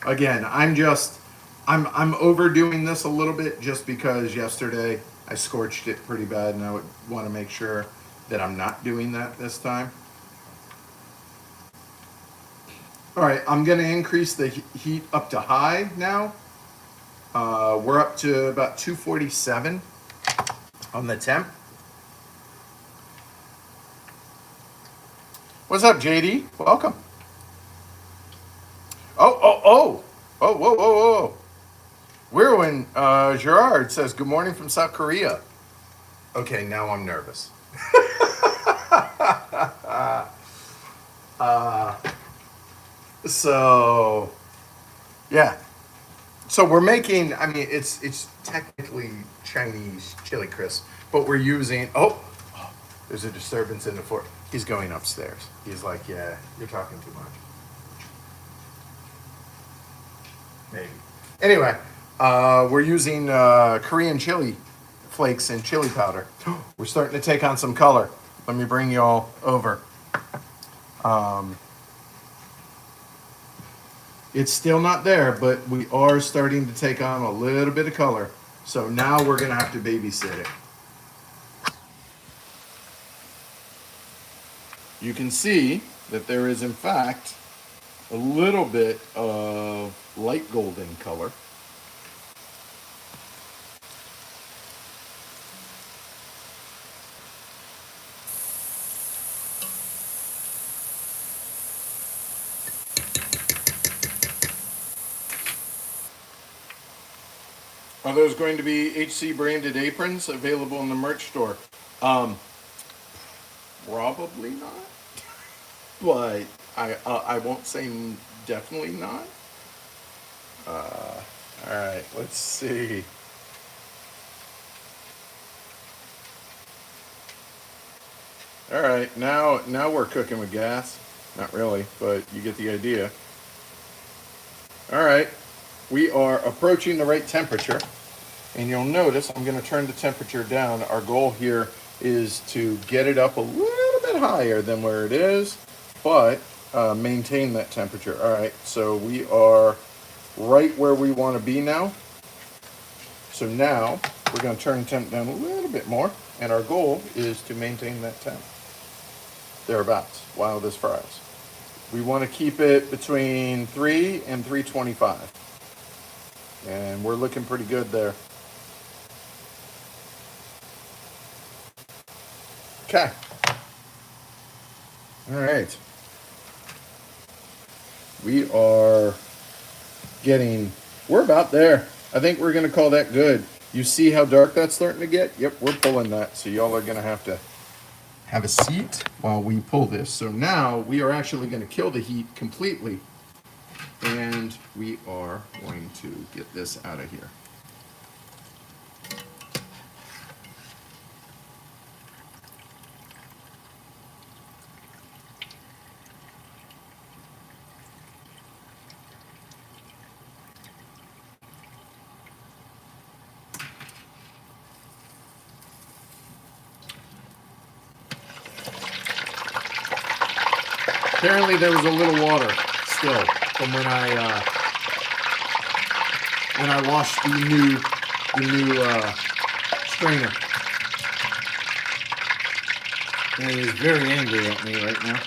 Again, I'm overdoing this a little bit just because yesterday I scorched it pretty bad, and I would want to make sure that I'm not doing that this time. All right, I'm going to increase the heat up to high now. We're up to about 247 on the temp. What's up, JD? Welcome. Oh, whoa. Wirwin Gerard says, good morning from South Korea. Okay, now I'm nervous. So, yeah. So we're making, I mean, it's technically Chinese chili crisp, but we're using, there's a disturbance in the fort. He's going upstairs. He's like, yeah, you're talking too much. Maybe. Anyway, we're using Korean chili flakes and chili powder. We're starting to take on some color. Let me bring y'all over. It's still not there, but we are starting to take on a little bit of color. So now we're going to have to babysit it. You can see that there is, in fact, a little bit of light golden color. Are those going to be HC branded aprons available in the merch store? Probably not, but I won't say definitely not. All right, let's see. All right, now we're cooking with gas. Not really, but you get the idea. All right, we are approaching the right temperature, and you'll notice I'm going to turn the temperature down. Our goal here is to get it up a little bit higher than where it is, but maintain that temperature. All right, so we are right where we want to be now. So now we're going to turn the temp down a little bit more, and our goal is to maintain that temp thereabouts while this fries. We want to keep it between 3 and 325, and we're looking pretty good there. Okay. All right. We're about there. I think we're going to call that good. You see how dark that's starting to get? Yep, we're pulling that. So y'all are going to have a seat while we pull this. So now we are actually going to kill the heat completely. And we are going to get this out of here. Apparently there was a little water still from when I washed the new strainer. And he is very angry at me right now.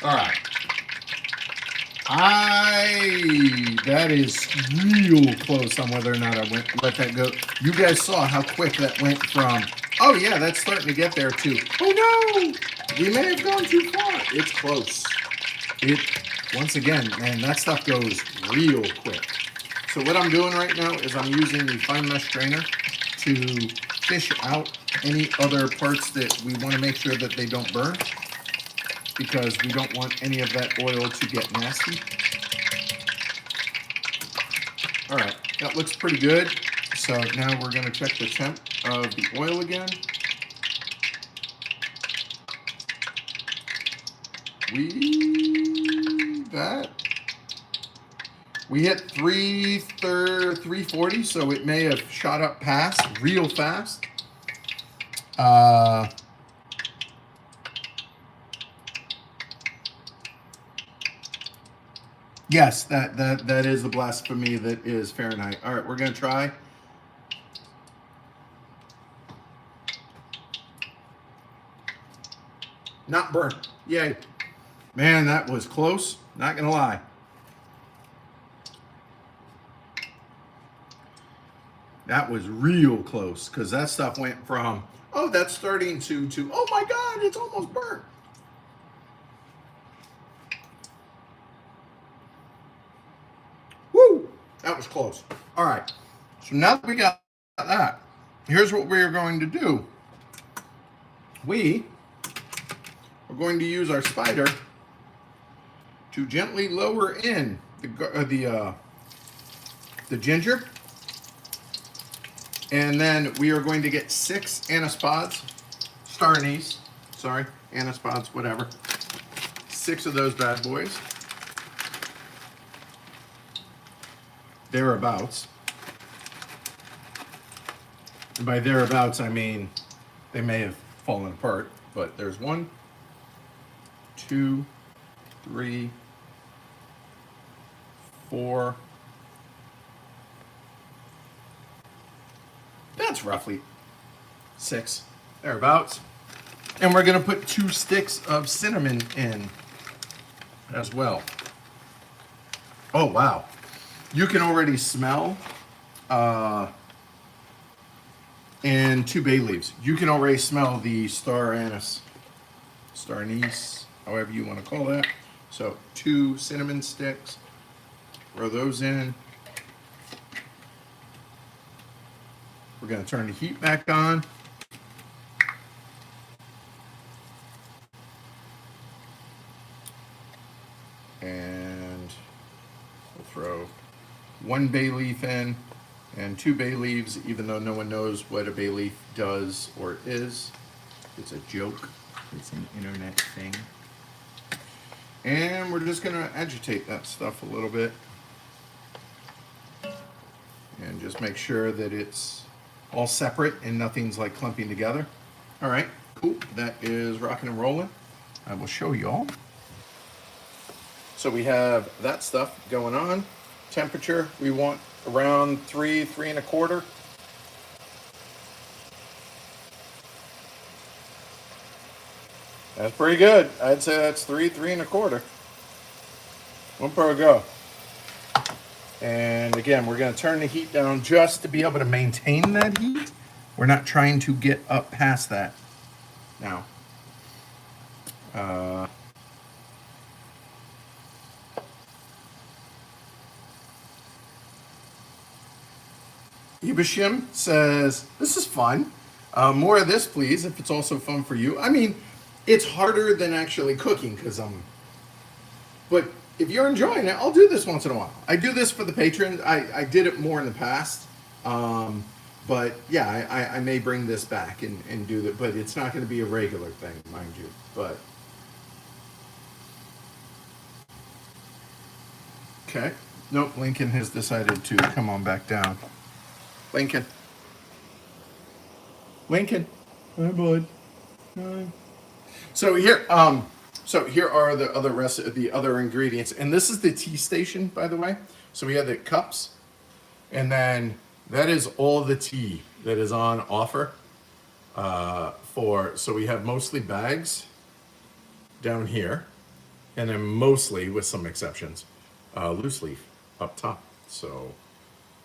All right. That is real close on whether or not I let that go. You guys saw how quick that went from, oh yeah, that's starting to get there, to, oh no, we may have gone too far. It's close. Once again, man, that stuff goes real quick. So what I'm doing right now is I'm using the fine mesh strainer to fish out any other parts that we want to make sure that they don't burn, because we don't want any of that oil to get nasty. All right, that looks pretty good. So now we're going to check the temp of the oil again. We hit 340, so it may have shot up past real fast. Yes, that is the blasphemy that is Fahrenheit. All right, we're gonna try. Not burnt. Yay. Man, that was close. Not gonna lie. That was real close, because that stuff went from, oh, that's starting to, oh my God, it's almost burnt. Woo, that was close. All right, so now that we got that, here's what we are going to do. We are going to use our spider to gently lower in the ginger. And then we are going to get 6 anise pods, star anise, sorry, anise pods, whatever. 6 of those bad boys. Thereabouts. And by thereabouts, I mean they may have fallen apart, but there's 1, 2, 3, 4. That's roughly 6, thereabouts. And we're gonna put 2 sticks of cinnamon in as well. Oh, wow. You can already smell, and 2 bay leaves. You can already smell the star anise, however you wanna call that. So 2 cinnamon sticks, throw those in. We're going to turn the heat back on. And we'll throw 1 bay leaf in and 2 bay leaves, even though no one knows what a bay leaf does or is. It's a joke. It's an internet thing. And we're just going to agitate that stuff a little bit. And just make sure that it's all separate and nothing's like clumping together. All right, cool. That is rocking and rolling. I will show y'all. So we have that stuff going on. Temperature, we want around 3, 3 1/4. That's pretty good. I'd say that's 3, 3 1/4. 1 per go. And again, we're going to turn the heat down just to be able to maintain that heat. We're not trying to get up past that now. Ibishim says, this is fun. More of this, please, if it's also fun for you. I mean, it's harder than actually cooking, because but if you're enjoying it, I'll do this once in a while. I do this for the patrons. I did it more in the past. But yeah, I may bring this back and do that, but it's not going to be a regular thing, mind you. But okay. Nope, Lincoln has decided to come on back down. Lincoln. Hi, bud. Hi. So here, so here are the other ingredients, and this is the tea station, by the way. So we have the cups, and then that is all the tea that is on offer. So we have mostly bags down here, and then mostly, with some exceptions, loose leaf up top. So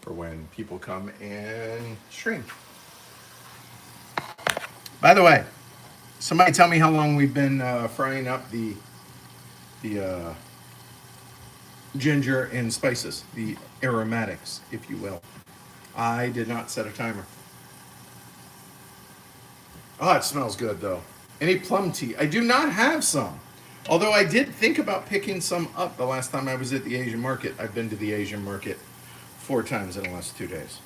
for when people come and stream. By the way, somebody tell me how long we've been frying up the ginger and spices, the aromatics, if you will. I did not set a timer. Oh, it smells good though. Any plum tea? I do not have some. Although I did think about picking some up the last time I was at the Asian market. I've been to the Asian market 4 times in the last 2 days.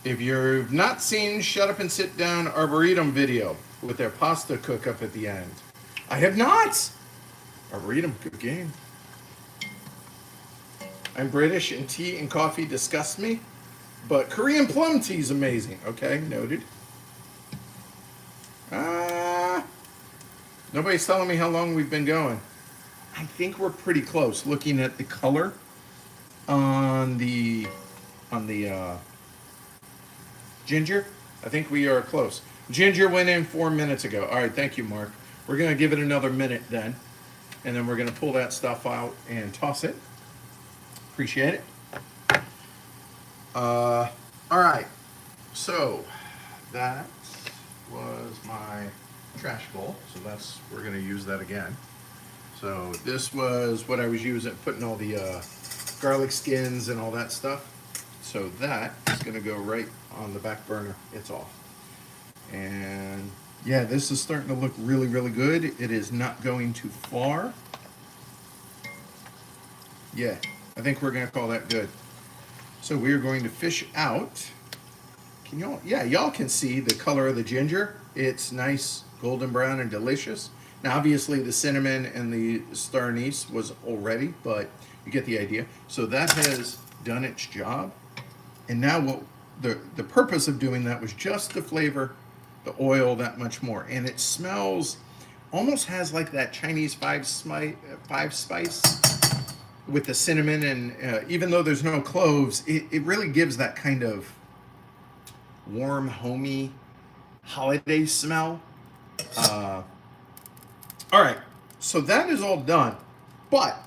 If you've not seen Shut Up and Sit Down Arboretum video with their pasta cook up at the end, I have not. Arboretum cooking. I'm British and tea and coffee disgust me, but Korean plum tea is amazing. Okay, noted. Nobody's telling me how long we've been going. I think we're pretty close. Looking at the color on the ginger, I think we are close. Ginger went in 4 minutes ago. All right, thank you, Mark. We're gonna give it another minute then, and then we're gonna pull that stuff out and toss it. Appreciate it. All right, so that was my trash bowl. So we're gonna use that again. So this was what I was using, putting all the garlic skins and all that stuff. So that is gonna go right on the back burner. It's off. And yeah, this is starting to look really, really good. It is not going too far. Yeah, I think we're gonna call that good. So we are going to fish out. Can y'all, yeah, y'all can see the color of the ginger. It's nice golden brown and delicious. Now obviously the cinnamon and the star anise was already, but you get the idea. So that has done its job. And now what the purpose of doing that was just to flavor the oil that much more. And it smells, almost has like that Chinese five spice with the cinnamon, and even though there's no cloves, it really gives that kind of warm, homey holiday smell. All right, so that is all done, but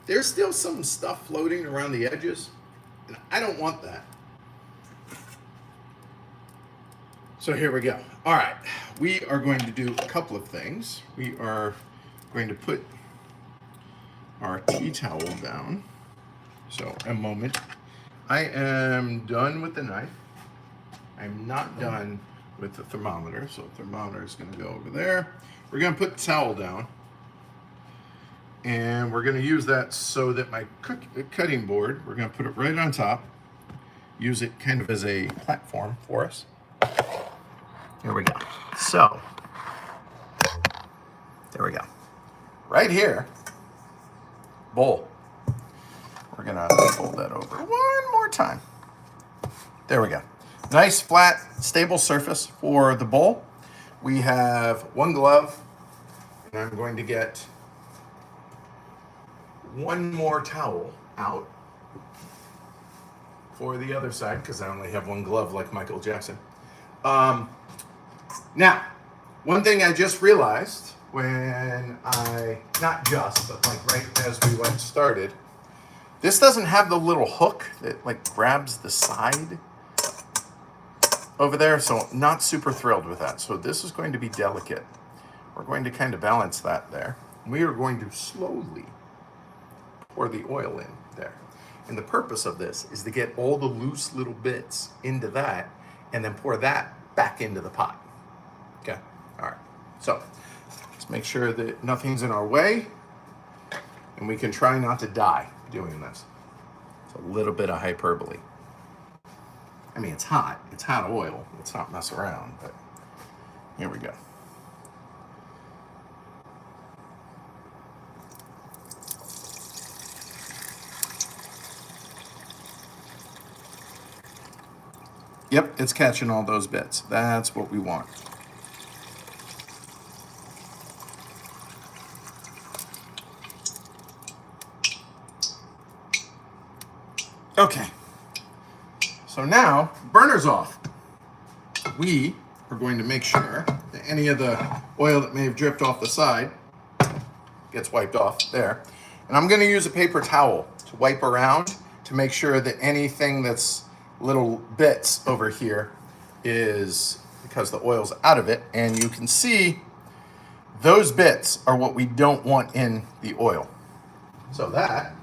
there's still some stuff floating around the edges, and I don't want that. So here we go. All right, we are going to do a couple of things. We are going to put our tea towel down. So a moment. I am done with the knife. I'm not done with the thermometer. So the thermometer is going to go over there. We're going to put the towel down. And we're going to use that so that my cutting board, we're going to put it right on top. Use it kind of as a platform for us. Here we go. So, there we go. Right here, bowl. We're gonna fold that over one more time. There we go. Nice, flat, stable surface for the bowl. We have one glove, and I'm going to get one more towel out for the other side because I only have one glove like Michael Jackson. Now, one thing I just realized when not just, but like right as we went started, this doesn't have the little hook that like grabs the side over there, so not super thrilled with that. So this is going to be delicate. We're going to kind of balance that there. We are going to slowly pour the oil in there. And the purpose of this is to get all the loose little bits into that and then pour that back into the pot. Okay, all right. So let's make sure that nothing's in our way and we can try not to die doing this. It's a little bit of hyperbole. I mean, it's hot oil. Let's not mess around, but here we go. Yep, it's catching all those bits. That's what we want. Okay, so now burner's off. We are going to make sure that any of the oil that may have dripped off the side gets wiped off there. And I'm going to use a paper towel to wipe around to make sure that anything that's little bits over here is because the oil's out of it. And you can see those bits are what we don't want in the oil. So that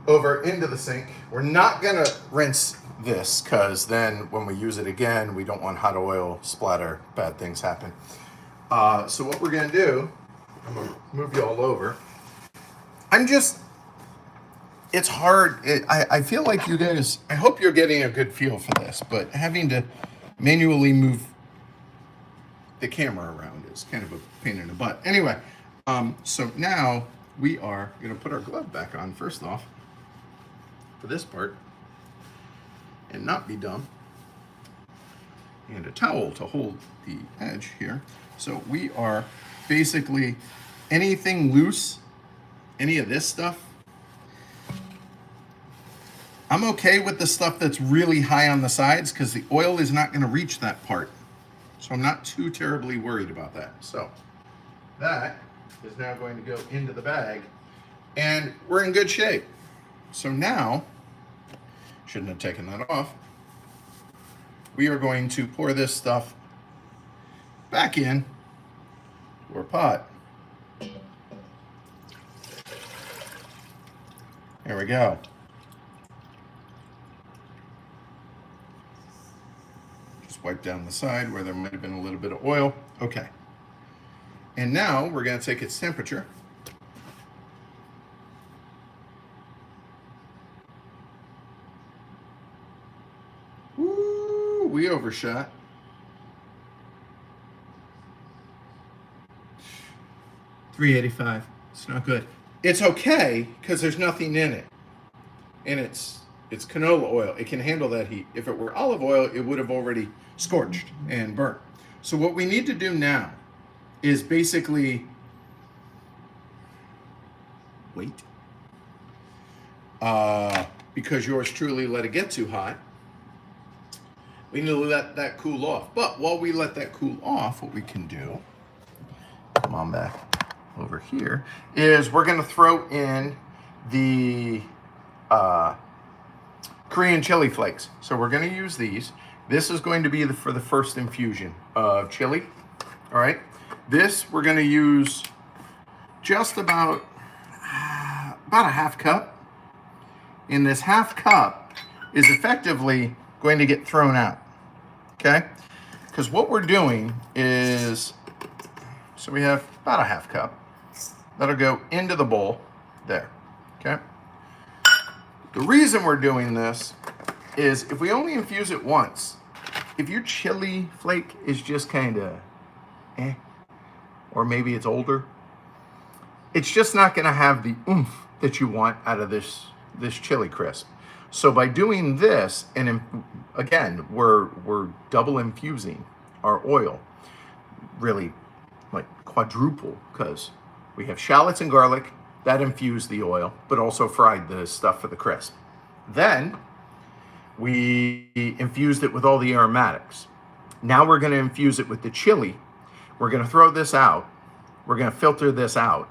over into the sink. We're not gonna rinse this because then when we use it again, we don't want hot oil splatter, bad things happen. So what we're gonna do, I'm gonna move you all over. It's hard. I feel like you guys, I hope you're getting a good feel for this, but having to manually move the camera around is kind of a pain in the butt. Anyway, so now we are gonna put our glove back on first off for this part and not be dumb, and a towel to hold the edge here. So we are basically, anything loose, any of this stuff, I'm okay with the stuff that's really high on the sides because the oil is not going to reach that part. So I'm not too terribly worried about that. So that is now going to go into the bag and we're in good shape. So now, shouldn't have taken that off, we are going to pour this stuff back in to our pot. There we go. Just wipe down the side where there might have been a little bit of oil. Okay. And now we're going to take its temperature. We overshot. 385. It's not good. It's okay because there's nothing in it. And it's canola oil. It can handle that heat. If it were olive oil, it would have already scorched and burnt. So what we need to do now is basically wait. Because yours truly let it get too hot. We need to let that cool off. But while we let that cool off, what we can do, come on back over here, is we're gonna throw in the Korean chili flakes. So we're gonna use these. This is going to be for the first infusion of chili, all right? This, we're gonna use just about a half cup. And this half cup is effectively going to get thrown out, okay? Because what we're doing is, so we have about a half cup. That'll go into the bowl there, okay? The reason we're doing this is if we only infuse it once, if your chili flake is just kind of or maybe it's older, it's just not gonna have the oomph that you want out of this chili crisp. So by doing this, and again, we're double infusing our oil, really like quadruple, because we have shallots and garlic that infuse the oil, but also fried the stuff for the crisp. Then we infused it with all the aromatics. Now we're going to infuse it with the chili. We're going to throw this out. We're going to filter this out,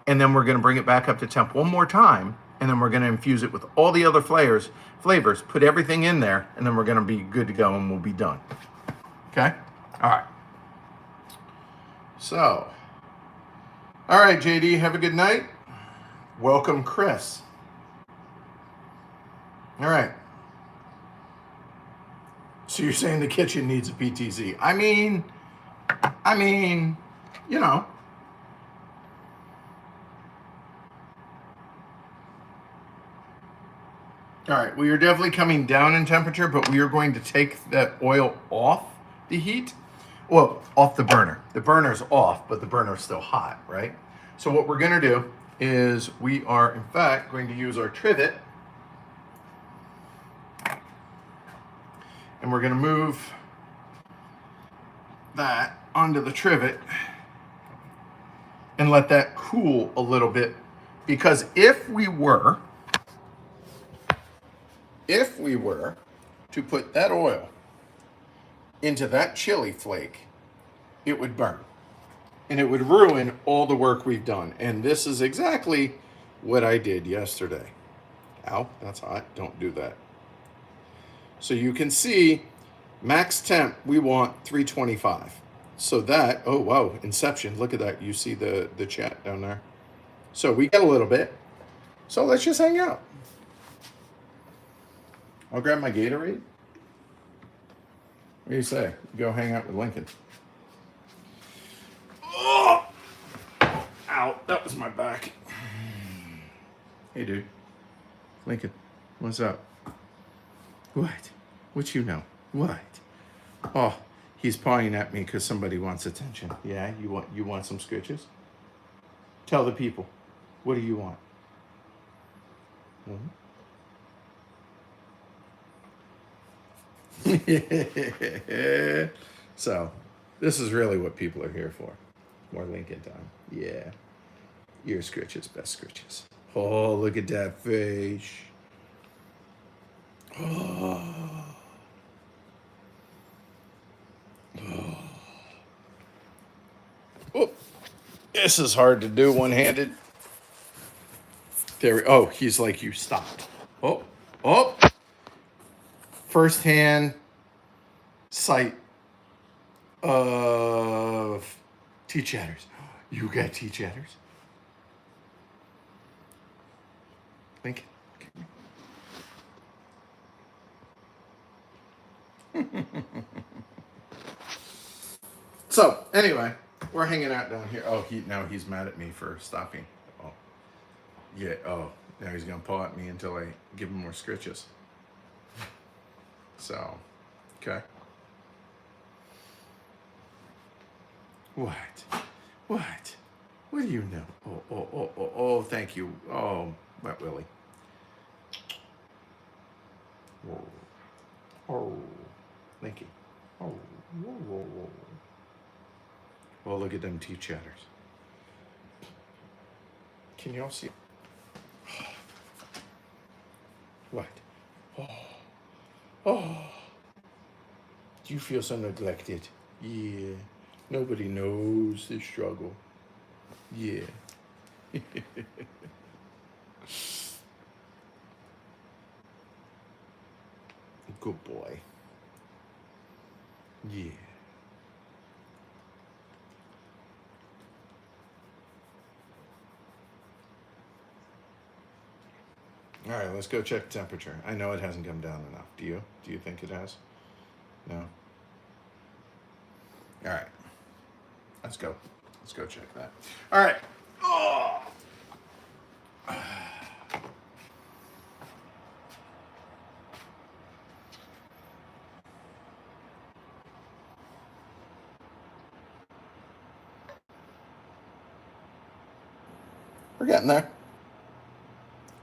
and then we're going to bring it back up to temp one more time. And then we're going to infuse it with all the other flavors, put everything in there, and then we're going to be good to go and we'll be done. Okay? All right. So, all right, JD, have a good night. Welcome, Chris. All right. So you're saying the kitchen needs a PTZ. I mean, you know. All right, we are definitely coming down in temperature, but we are going to take that oil off the heat. Well, off the burner. The burner's off, but the burner's still hot, right? So what we're gonna do is we are, in fact, going to use our trivet And we're going to move that onto the trivet and let that cool a little bit. Because if we were to put that oil into that chili flake, it would burn. And it would ruin all the work we've done. And this is exactly what I did yesterday. Ow, that's hot. Don't do that. So you can see max temp, we want 325. So that, oh wow, Inception, look at that. You see the chat down there. So we get a little bit. So let's just hang out. I'll grab my Gatorade. What do you say? Go hang out with Lincoln. Oh! Ow, that was my back. Hey, dude. Lincoln, what's up? What? What you know? What? Oh, he's pawing at me because somebody wants attention. Yeah, you want some scritches? Tell the people. What do you want? So, this is really what people are here for. More Lincoln time. Yeah. Ear scritches, best scritches. Oh, look at that fish. Oh. Oh. Oh. This is hard to do one-handed. There. Oh, he's like, you stopped. Oh. Oh. First-hand sight of tea chatters. You got tea chatters? Lincoln. So, anyway, we're hanging out down here. Oh, now he's mad at me for stopping. Oh, yeah. Oh, now he's gonna paw at me until I give him more scritches. So, okay. What? What? What do you know? Oh, thank you. Oh, Wet Willie. Oh, Linky. Oh, whoa. Oh, look at them tea chatters. Can you all see? What? Oh. Do you feel so neglected? Yeah. Nobody knows the struggle. Yeah. Good boy. Yeah. All right, let's go check the temperature. I know it hasn't come down enough. Do you? Do you think it has? No? All right. Let's go. Let's go check that. All right. Oh. We're getting there.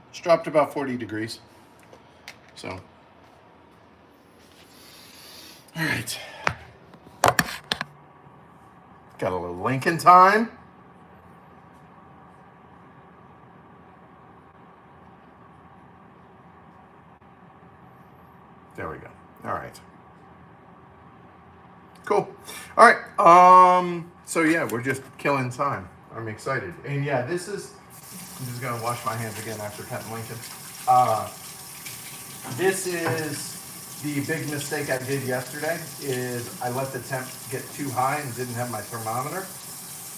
It's dropped about 40 degrees. So. All right. Got a little Lincoln time. There we go. All right. Cool. All right. So yeah, we're just killing time. I'm excited. And yeah, I'm just gonna wash my hands again after cutting Lincoln. This is the big mistake I did yesterday is I let the temp get too high and didn't have my thermometer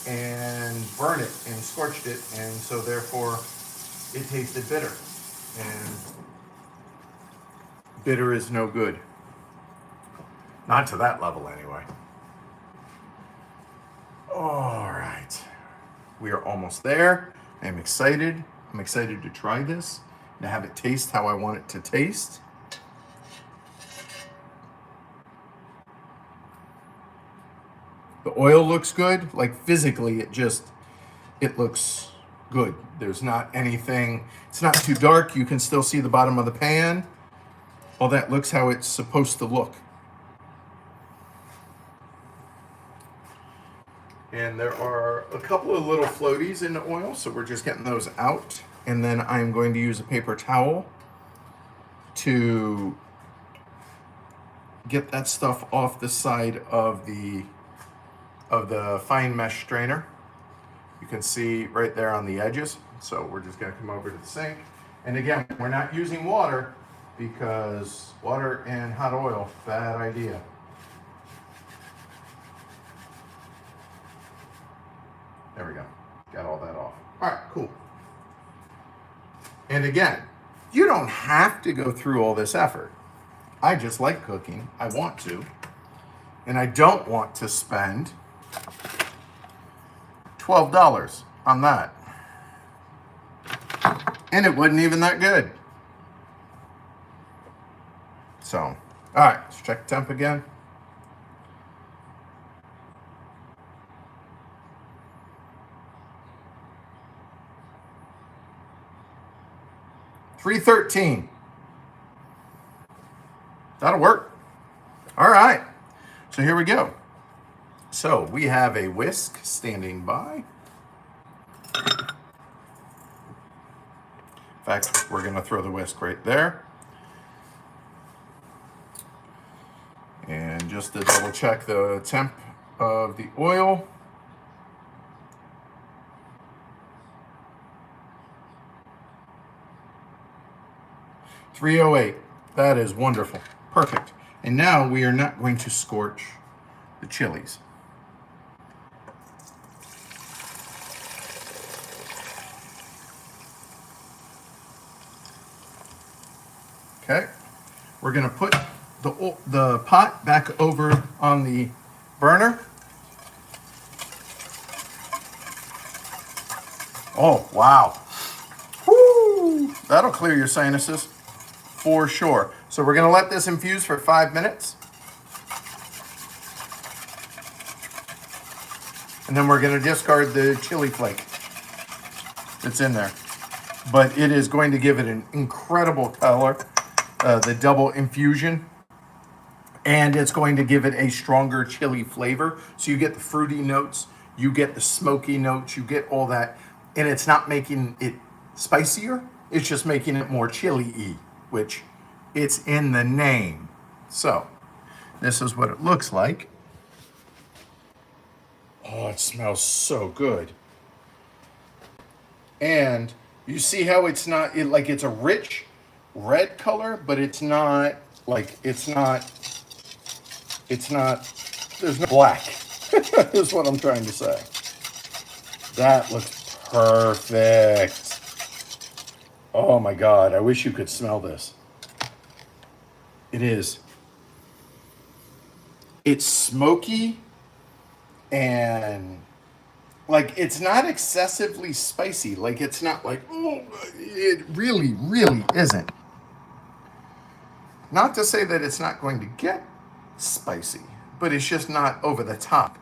and burned it and scorched it, and so therefore it tasted bitter. And bitter is no good. Not to that level anyway. All right. We are almost there. I'm excited. I'm excited to try this, to have it taste how I want it to taste. The oil looks good. Like physically, it looks good. There's not anything, it's not too dark. You can still see the bottom of the pan. All that looks how it's supposed to look. And there are a couple of little floaties in the oil, so we're just getting those out. And then I'm going to use a paper towel to get that stuff off the side of the fine mesh strainer. You can see right there on the edges. So we're just gonna come over to the sink. And again, we're not using water because water and hot oil, bad idea. There we go. Got all that off. All right, cool. And again, you don't have to go through all this effort. I just like cooking. I want to. And I don't want to spend $12 on that. And it wasn't even that good. So, all right, let's check temp again. $313. That'll work. All right. So here we go. So we have a whisk standing by. In fact, we're going to throw the whisk right there. And just to double check the temp of the oil. $308. That is wonderful. Perfect. And now we are not going to scorch the chilies. Okay. We're going to put the pot back over on the burner. Oh, wow. Woo! That'll clear your sinuses for sure. So we're going to let this infuse for 5 minutes. And then we're going to discard the chili flake that's in there. But it is going to give it an incredible color, the double infusion. And it's going to give it a stronger chili flavor. So you get the fruity notes, you get the smoky notes, you get all that. And it's not making it spicier, it's just making it more chili-y, which it's in the name. So this is what it looks like. Oh, it smells so good. And you see how it's not, like it's a rich red color, but it's not, there's no black, is what I'm trying to say. That looks perfect. Oh my God, I wish you could smell this. It is. It's smoky and like it's not excessively spicy. Like it's not like, oh, it really, really isn't. Not to say that it's not going to get spicy, but it's just not over the top.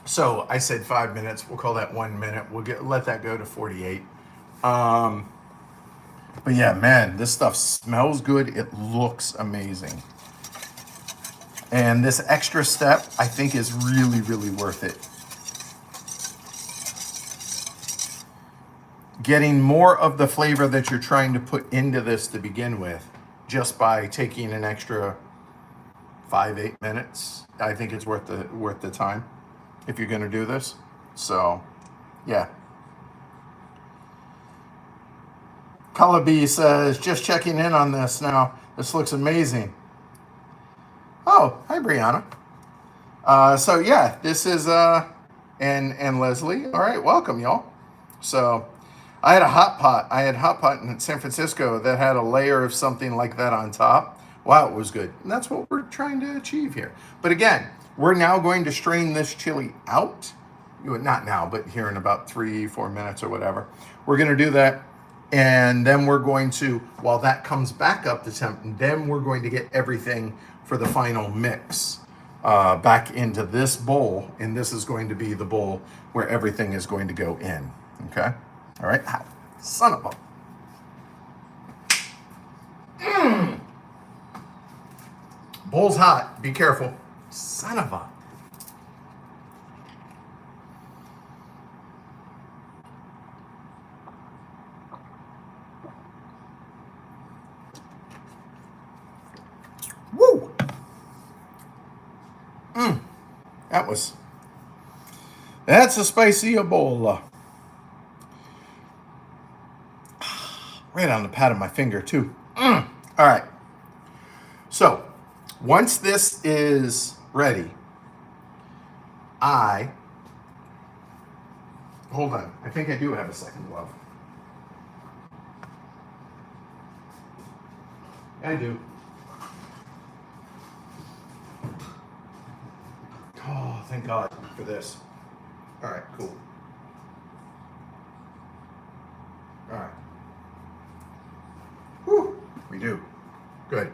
So I said 5 minutes. We'll call that 1 minute. We'll let that go to 48. But yeah, man, this stuff smells good. It looks amazing. And this extra step, I think, is really, really worth it. Getting more of the flavor that you're trying to put into this to begin with, just by taking an extra 5-8 minutes, I think it's worth the time if you're going to do this. So, yeah. Cullaby says, just checking in on this now. This looks amazing. Oh, hi, Brianna. So yeah, this is, and Leslie. All right, welcome, y'all. So I had hot pot in San Francisco that had a layer of something like that on top. Wow, it was good. And that's what we're trying to achieve here. But again, we're now going to strain this chili out. Not now, but here in about 3-4 minutes or whatever. We're going to do that. And then we're going to, while that comes back up to temp, then we're going to get everything for the final mix back into this bowl. And this is going to be the bowl where everything is going to go in. Okay? All right? Ow, son of a... Bowl's hot. Be careful. Son of a... That's a spicy Ebola. Right on the pad of my finger too. All right. So once this is ready, hold on. I think I do have a second glove. I do. Oh, thank God for this. All right, cool. All right. Whew, we do. Good.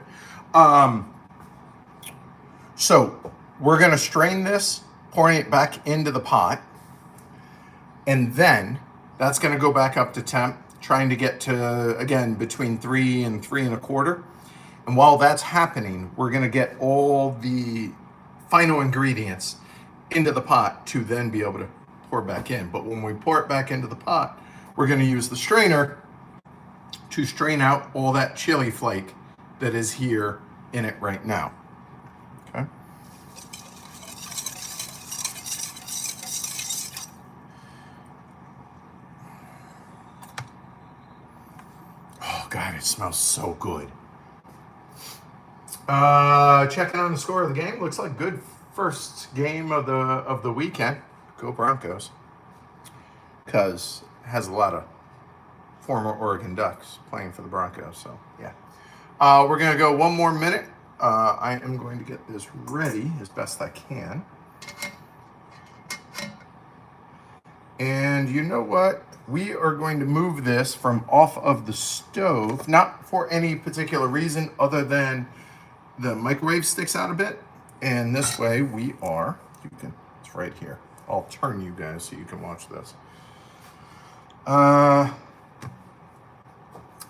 So we're going to strain this, pouring it back into the pot. And then that's going to go back up to temp, trying to get to, again, between 3 and 3 1/4. And while that's happening, we're going to get all the final ingredients into the pot to then be able to pour back in. But when we pour it back into the pot, we're going to use the strainer to strain out all that chili flake that is here in it right now. Okay. Oh God, it smells so good. Checking on the score of the game. Looks like good first game of the weekend. Go Broncos. Because it has a lot of former Oregon Ducks playing for the Broncos. So yeah. We're gonna go one more minute. I am going to get this ready as best I can. And you know what? We are going to move this from off of the stove, not for any particular reason other than the microwave sticks out a bit. And this way it's right here. I'll turn you guys so you can watch this.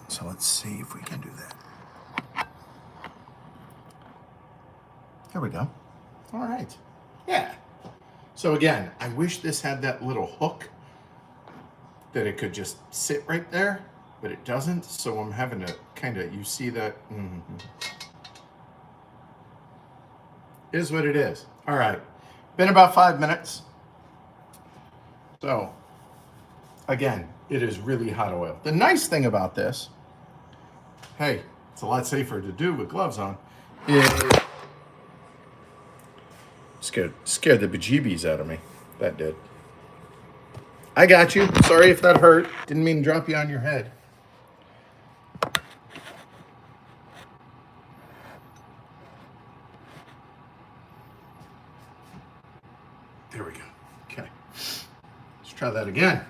So let's see if we can do that. There we go. All right. Yeah. So again, I wish this had that little hook that it could just sit right there, but it doesn't. So I'm having to you see that? Is what it is. All right. Been about 5 minutes. So again, it is really hot oil. The nice thing about this, hey, it's a lot safer to do with gloves on. It scared the bejeebies out of me. That did. I got you. Sorry if that hurt. Didn't mean to drop you on your head. There we go. Okay. Let's try that again.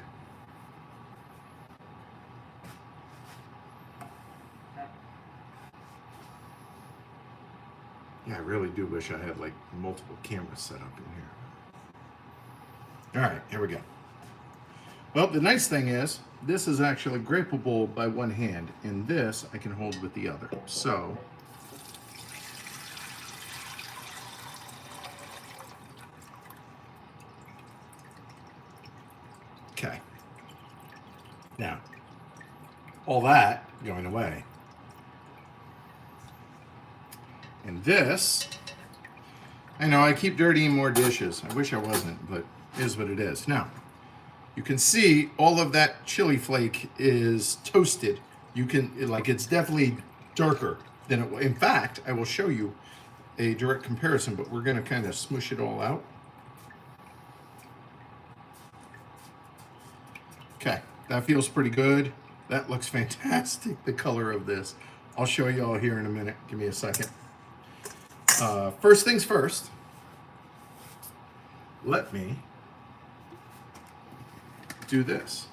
Yeah, I really do wish I had like multiple cameras set up in here. All right, here we go. Well, the nice thing is this is actually gripable by one hand, and this I can hold with the other. So okay. Now, all that going away. And this, I know I keep dirtying more dishes. I wish I wasn't, but it is what it is. Now, you can see all of that chili flake is toasted. It's definitely darker than it was. In fact, I will show you a direct comparison, but we're gonna kind of smush it all out. Okay, that feels pretty good. That looks fantastic, the color of this. I'll show you all here in a minute. Give me a second. First things first, let me do this.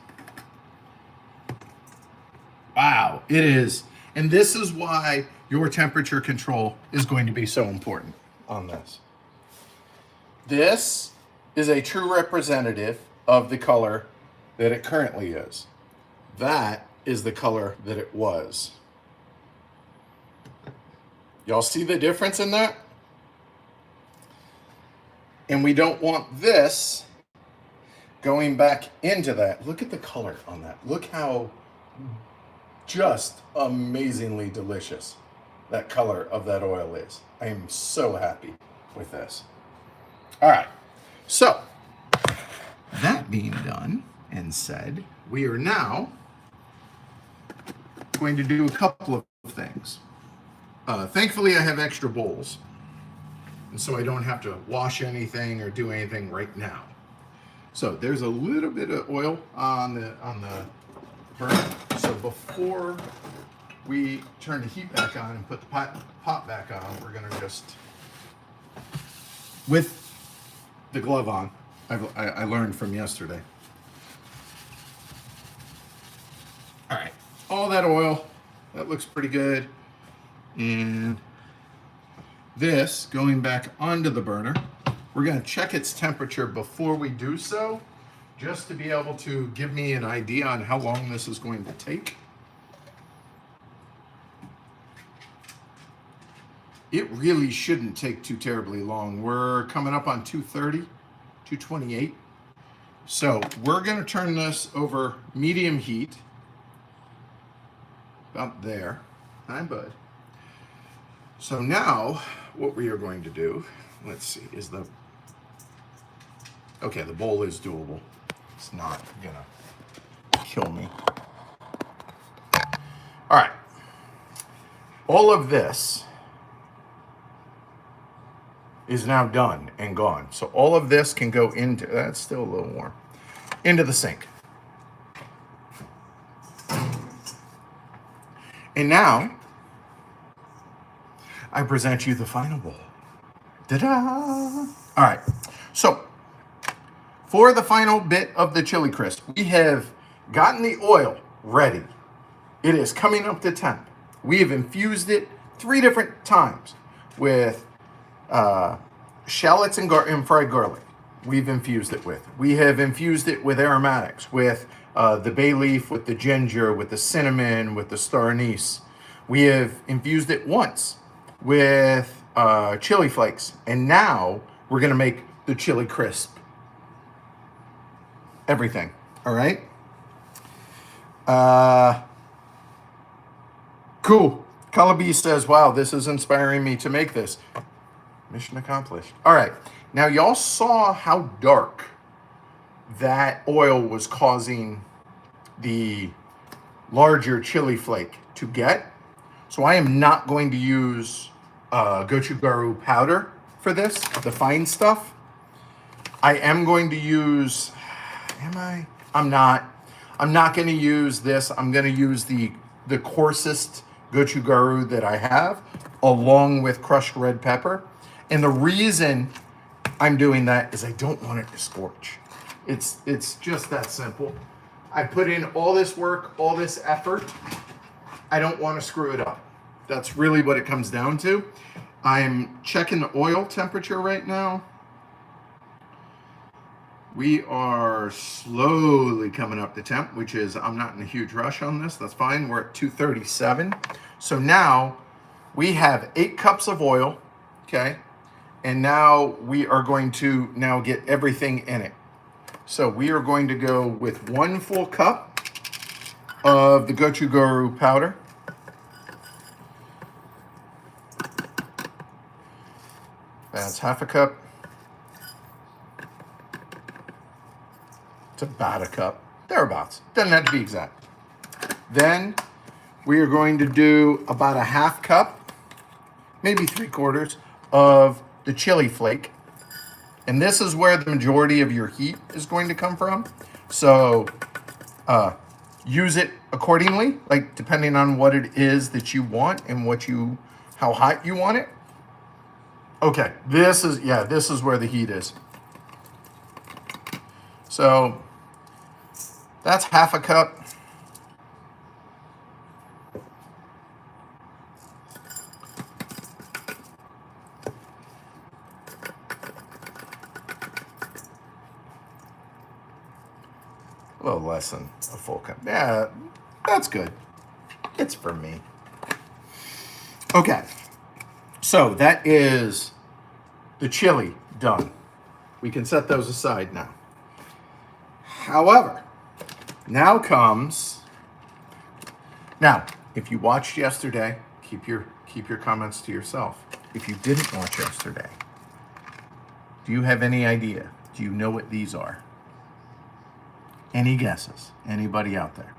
Wow, it is. And this is why your temperature control is going to be so important on this. This is a true representative of the color that it currently is. That is the color that it was. Y'all see the difference in that? And we don't want this going back into that. Look at the color on that. Look how just amazingly delicious that color of that oil is. I am so happy with this. All right. So, that being done and said, we are now going to do a couple of things. Thankfully, I have extra bowls, and so I don't have to wash anything or do anything right now. So there's a little bit of oil on the burner. So before we turn the heat back on and put the pot back on, we're gonna just, with the glove on, I learned from yesterday. All right, all that oil, that looks pretty good. And this going back onto the burner, we're gonna check its temperature before we do so, just to be able to give me an idea on how long this is going to take. It really shouldn't take too terribly long. We're coming up on 230, 228. So we're gonna turn this over medium heat, about there. Hi, bud. So now what we are going to do, let's see, okay, the bowl is doable. It's not gonna kill me. All right, all of this is now done and gone. So all of this can go into, that's still a little warm, into the sink. And now, I present you the final bowl. Ta-da! All right, so for the final bit of the chili crisp, we have gotten the oil ready. It is coming up to temp. We have infused it 3 different times with shallots and fried garlic. We've infused it with. We have infused it with aromatics, with the bay leaf, with the ginger, with the cinnamon, with the star anise. We have infused it once with chili flakes, and now we're gonna make the chili crisp. Everything, all right? Cool. Calabi says, wow, this is inspiring me to make this. Mission accomplished. All right, now y'all saw how dark that oil was causing the larger chili flake to get. So I am not going to use gochugaru powder for this, the fine stuff. I am going to use, I'm not going to use this. I'm going to use the coarsest gochugaru that I have, along with crushed red pepper. And the reason I'm doing that is I don't want it to scorch. It's just that simple. I put in all this work, all this effort. I don't want to screw it up. That's really what it comes down to. I'm checking the oil temperature right now. We are slowly coming up to temp, which is, I'm not in a huge rush on this. That's fine. We're at 237. So now we have 8 cups of oil, okay? And now we are going to now get everything in it. So we are going to go with 1 full cup of the gochugaru powder. That's half a cup. It's about a cup, thereabouts. Doesn't have to be exact. Then we are going to do about a half cup, maybe 3/4 of the chili flake. And this is where the majority of your heat is going to come from. So use it accordingly, like depending on what it is that you want and how hot you want it. Okay, this is where the heat is. So that's half a cup. A little less than a full cup. Yeah, that's good. It's for me. Okay, so that is the chili done. We can set those aside now. However, now if you watched yesterday, keep your comments to yourself. If you didn't watch yesterday, do you have any idea Do you know what these are? Any guesses? Anybody out there?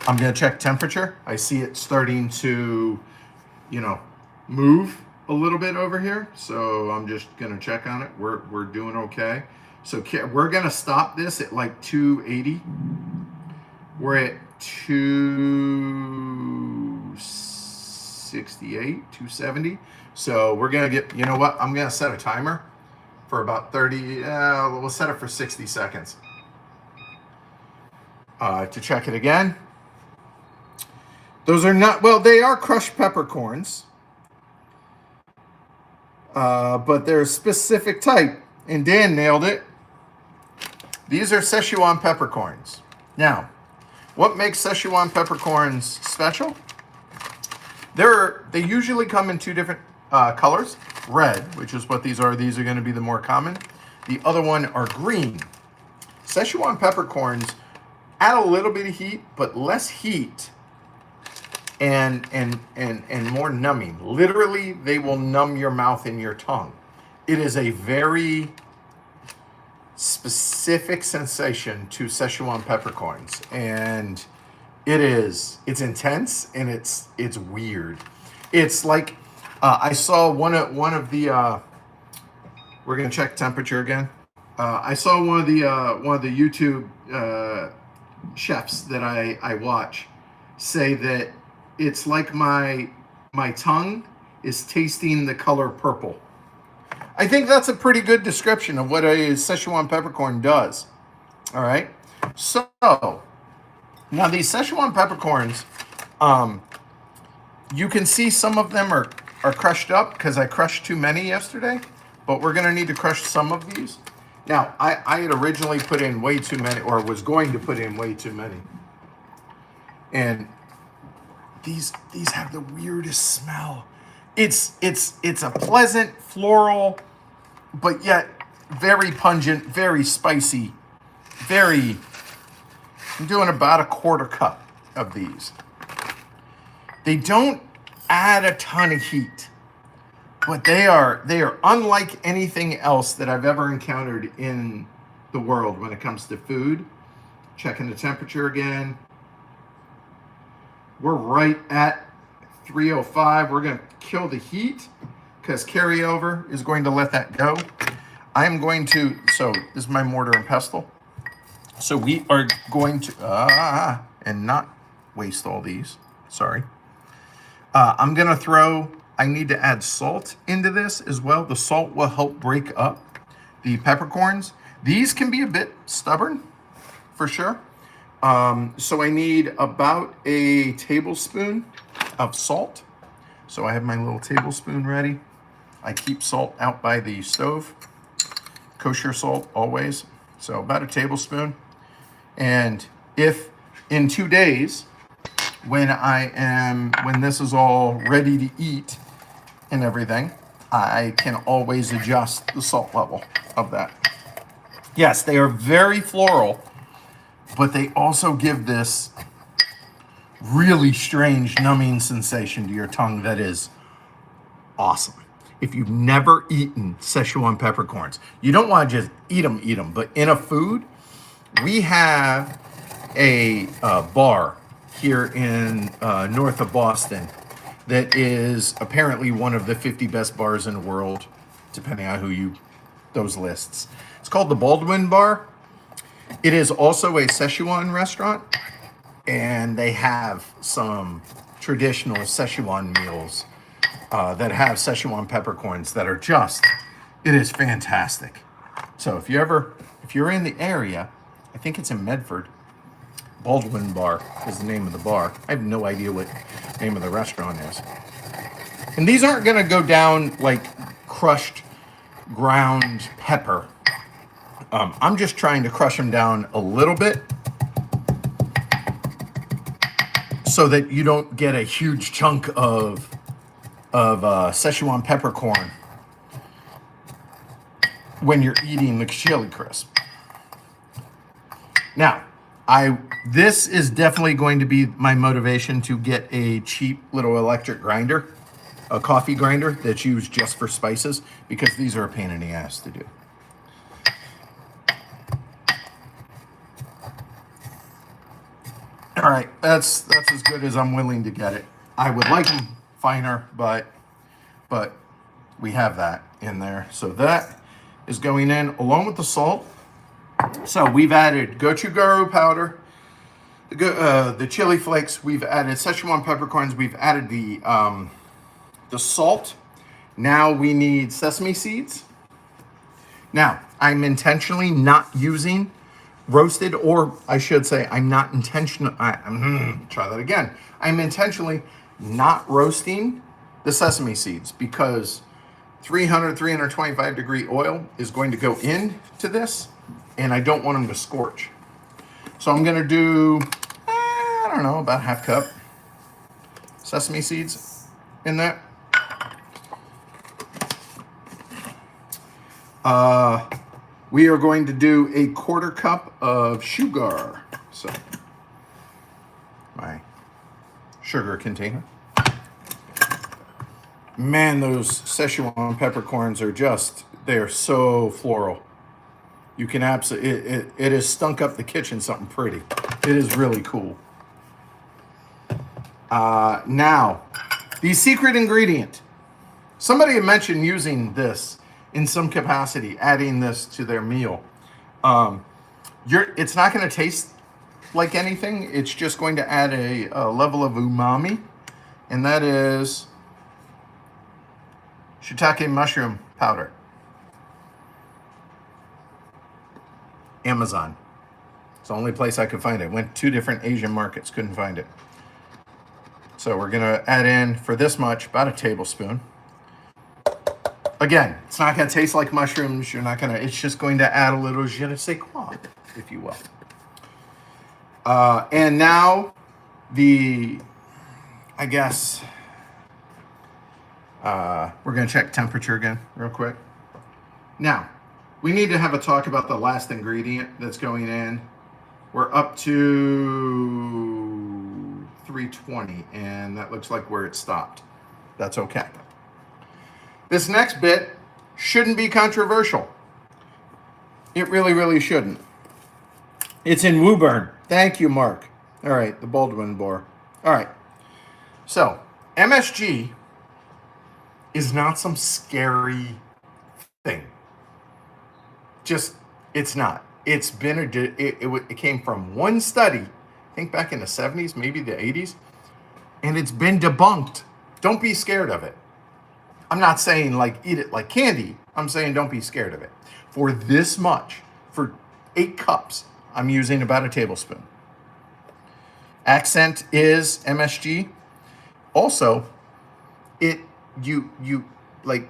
I'm gonna check temperature. I see it starting to, move a little bit over here. So I'm just gonna check on it. We're doing okay. So we're gonna stop this at like 280. We're at 268, 270. So we're gonna get, you know what? I'm gonna set a timer for about 30, we'll set it for 60 seconds. To check it again. Those are not, well, they are crushed peppercorns. But they're a specific type. And Dan nailed it. These are Szechuan peppercorns. Now, what makes Szechuan peppercorns special? They usually come in two different colors. Red, which is what these are. These are going to be the more common. The other one are green. Szechuan peppercorns add a little bit of heat, but less heat and more numbing. Literally, they will numb your mouth and your tongue. It is a very specific sensation to Szechuan peppercorns, and it's intense and it's weird. It's like I saw one of the we're gonna check temperature again. I saw one of the YouTube chefs that I watch say that it's like my tongue is tasting the color purple. I think that's a pretty good description of what a Szechuan peppercorn does. All right. So now these Szechuan peppercorns, you can see some of them are crushed up because I crushed too many yesterday, but we're going to need to crush some of these. Now, I had originally put in way too many, or was going to put in way too many. And these have the weirdest smell. It's a pleasant floral, but yet very pungent, very spicy, I'm doing about a quarter cup of these. They don't add a ton of heat, but they are unlike anything else that I've ever encountered in the world when it comes to food. Checking the temperature again. We're right at 305. We're going to kill the heat because carryover is going to let that go. So this is my mortar and pestle. So we are going to, and not waste all these. Sorry. I'm going to I need to add salt into this as well. The salt will help break up the peppercorns. These can be a bit stubborn, for sure. So I need about a tablespoon of salt. So I have my little tablespoon ready. I keep salt out by the stove. Kosher salt always. So about a tablespoon. And if in 2 days, when this is all ready to eat and everything, I can always adjust the salt level of that. Yes, they are very floral, but they also give this really strange numbing sensation to your tongue that is awesome. If you've never eaten Szechuan peppercorns, you don't want to just eat them, but in a food, we have a bar here in north of Boston that is apparently one of the 50 best bars in the world, depending on those lists. It's called the Baldwin Bar. It is also a Szechuan restaurant, and they have some traditional Szechuan meals that have Szechuan peppercorns that are it is fantastic. So if you're in the area, I think it's in Medford, Baldwin Bar is the name of the bar. I have no idea what the name of the restaurant is. And these aren't going to go down like crushed ground pepper. I'm just trying to crush them down a little bit so that you don't get a huge chunk of Szechuan peppercorn when you're eating the chili crisp. Now, this is definitely going to be my motivation to get a cheap little electric grinder, a coffee grinder that's used just for spices, because these are a pain in the ass to do. All right, that's as good as I'm willing to get it. I would like them finer, but we have that in there. So that is going in along with the salt. So we've added gochugaru powder, the chili flakes. We've added Szechuan peppercorns. We've added the salt. Now we need sesame seeds. Now, I'm intentionally not using roasted, or I should say, I'm not intentional. Try that again. I'm intentionally not roasting the sesame seeds because 325 degree oil is going to go into this, and I don't want them to scorch. So I'm going to do, I don't know, about half cup sesame seeds in that. We are going to do a quarter cup of sugar. So, my sugar container. Man, those Szechuan peppercorns are just, they are so floral. You can absolutely, it has stunk up the kitchen something pretty. It is really cool. Now, the secret ingredient. Somebody had mentioned using this in some capacity, adding this to their meal. It's not going to taste like anything. It's just going to add a level of umami, and that is shiitake mushroom powder. Amazon. It's the only place I could find it. Went 2 different Asian markets, couldn't find it. So we're going to add in, for this much, about a tablespoon. Again, it's not going to taste like mushrooms. You're not going to, it's just going to add a little je ne sais quoi, if you will. And now I guess, we're going to check temperature again real quick. Now, we need to have a talk about the last ingredient that's going in. We're up to 320, and that looks like where it stopped. That's okay. This next bit shouldn't be controversial. It really, really shouldn't. It's in Woburn. Thank you, Mark. All right, the Baldwin boar. All right. So, MSG is not some scary thing. Just, it's not. It's been it came from one study, I think back in the 70s, maybe the 80s, and it's been debunked. Don't be scared of it. I'm not saying like eat it like candy. I'm saying don't be scared of it. For this much, for 8 cups, I'm using about a tablespoon. Accent is MSG. Also, you like,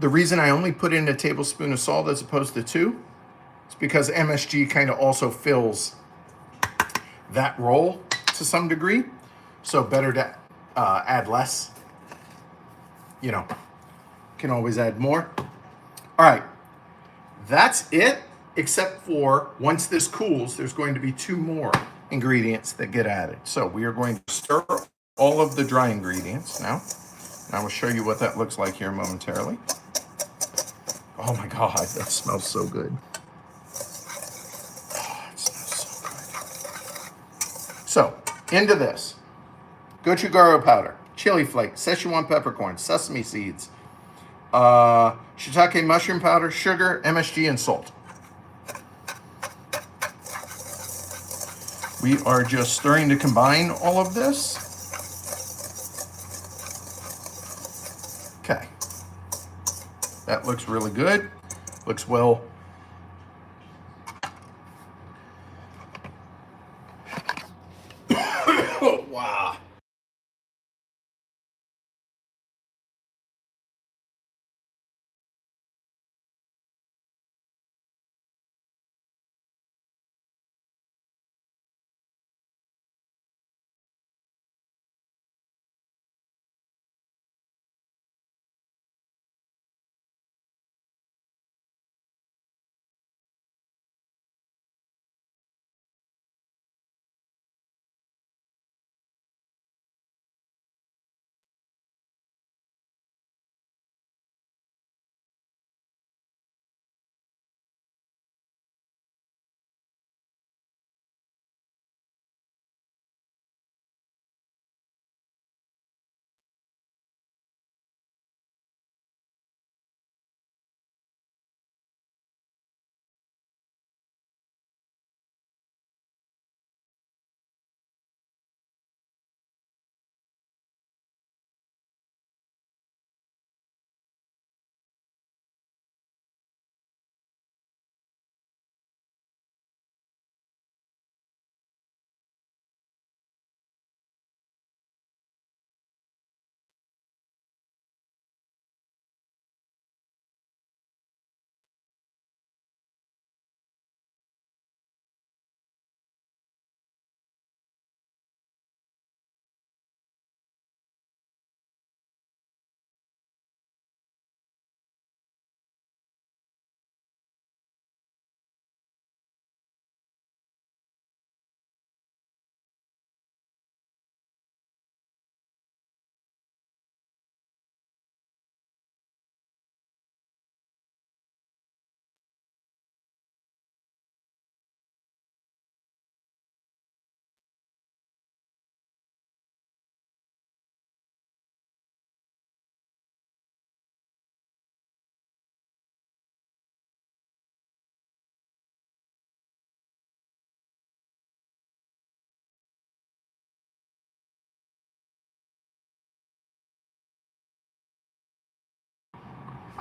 the reason I only put in a tablespoon of salt as opposed to 2 is because MSG kind of also fills that role to some degree. So better to add less. You know, can always add more. All right, that's it, except for once this cools, there's going to be 2 more ingredients that get added. So we are going to stir all of the dry ingredients now. And I will show you what that looks like here momentarily. Oh my God, that smells so good. Oh, it smells so good. So, into this. Gochugaru powder, chili flake, Szechuan peppercorns, sesame seeds, shiitake mushroom powder, sugar, MSG, and salt. We are just stirring to combine all of this. Okay. That looks really good. Looks well. Wow.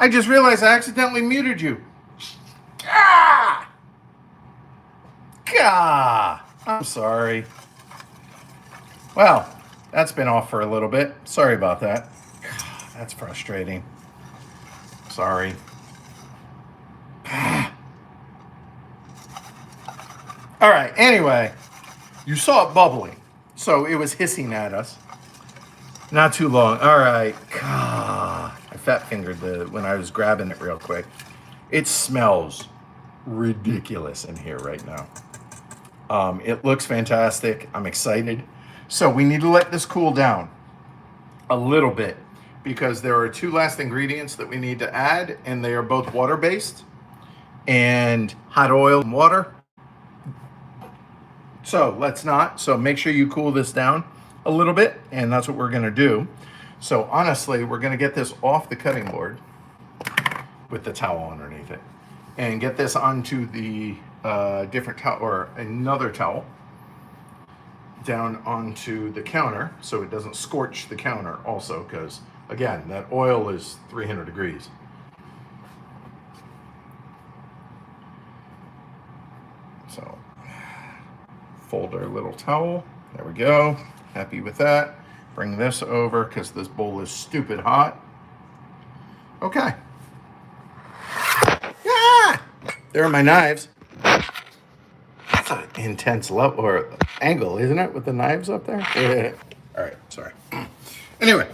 I just realized I accidentally muted you. Ah! Gah! I'm sorry. Well, that's been off for a little bit. Sorry about that. That's frustrating. Sorry. All right, anyway, you saw it bubbling. So it was hissing at us. Not too long. All right. God, I fat fingered when I was grabbing it real quick. It smells ridiculous in here right now. It looks fantastic. I'm excited. So we need to let this cool down a little bit because there are 2 last ingredients that we need to add, and they are both water-based and hot oil and water. So let's not. So make sure you cool this down a little bit, and that's what we're going to do. So honestly, we're going to get this off the cutting board with the towel underneath it and get this onto the different towel or another towel down onto the counter so it doesn't scorch the counter also, because again, that oil is 300 degrees. So fold our little towel. There we go. Happy with that. Bring this over because this bowl is stupid hot. Okay. Ah! There are my knives. That's an intense level or angle, isn't it, with the knives up there? Yeah. All right, sorry. Anyway.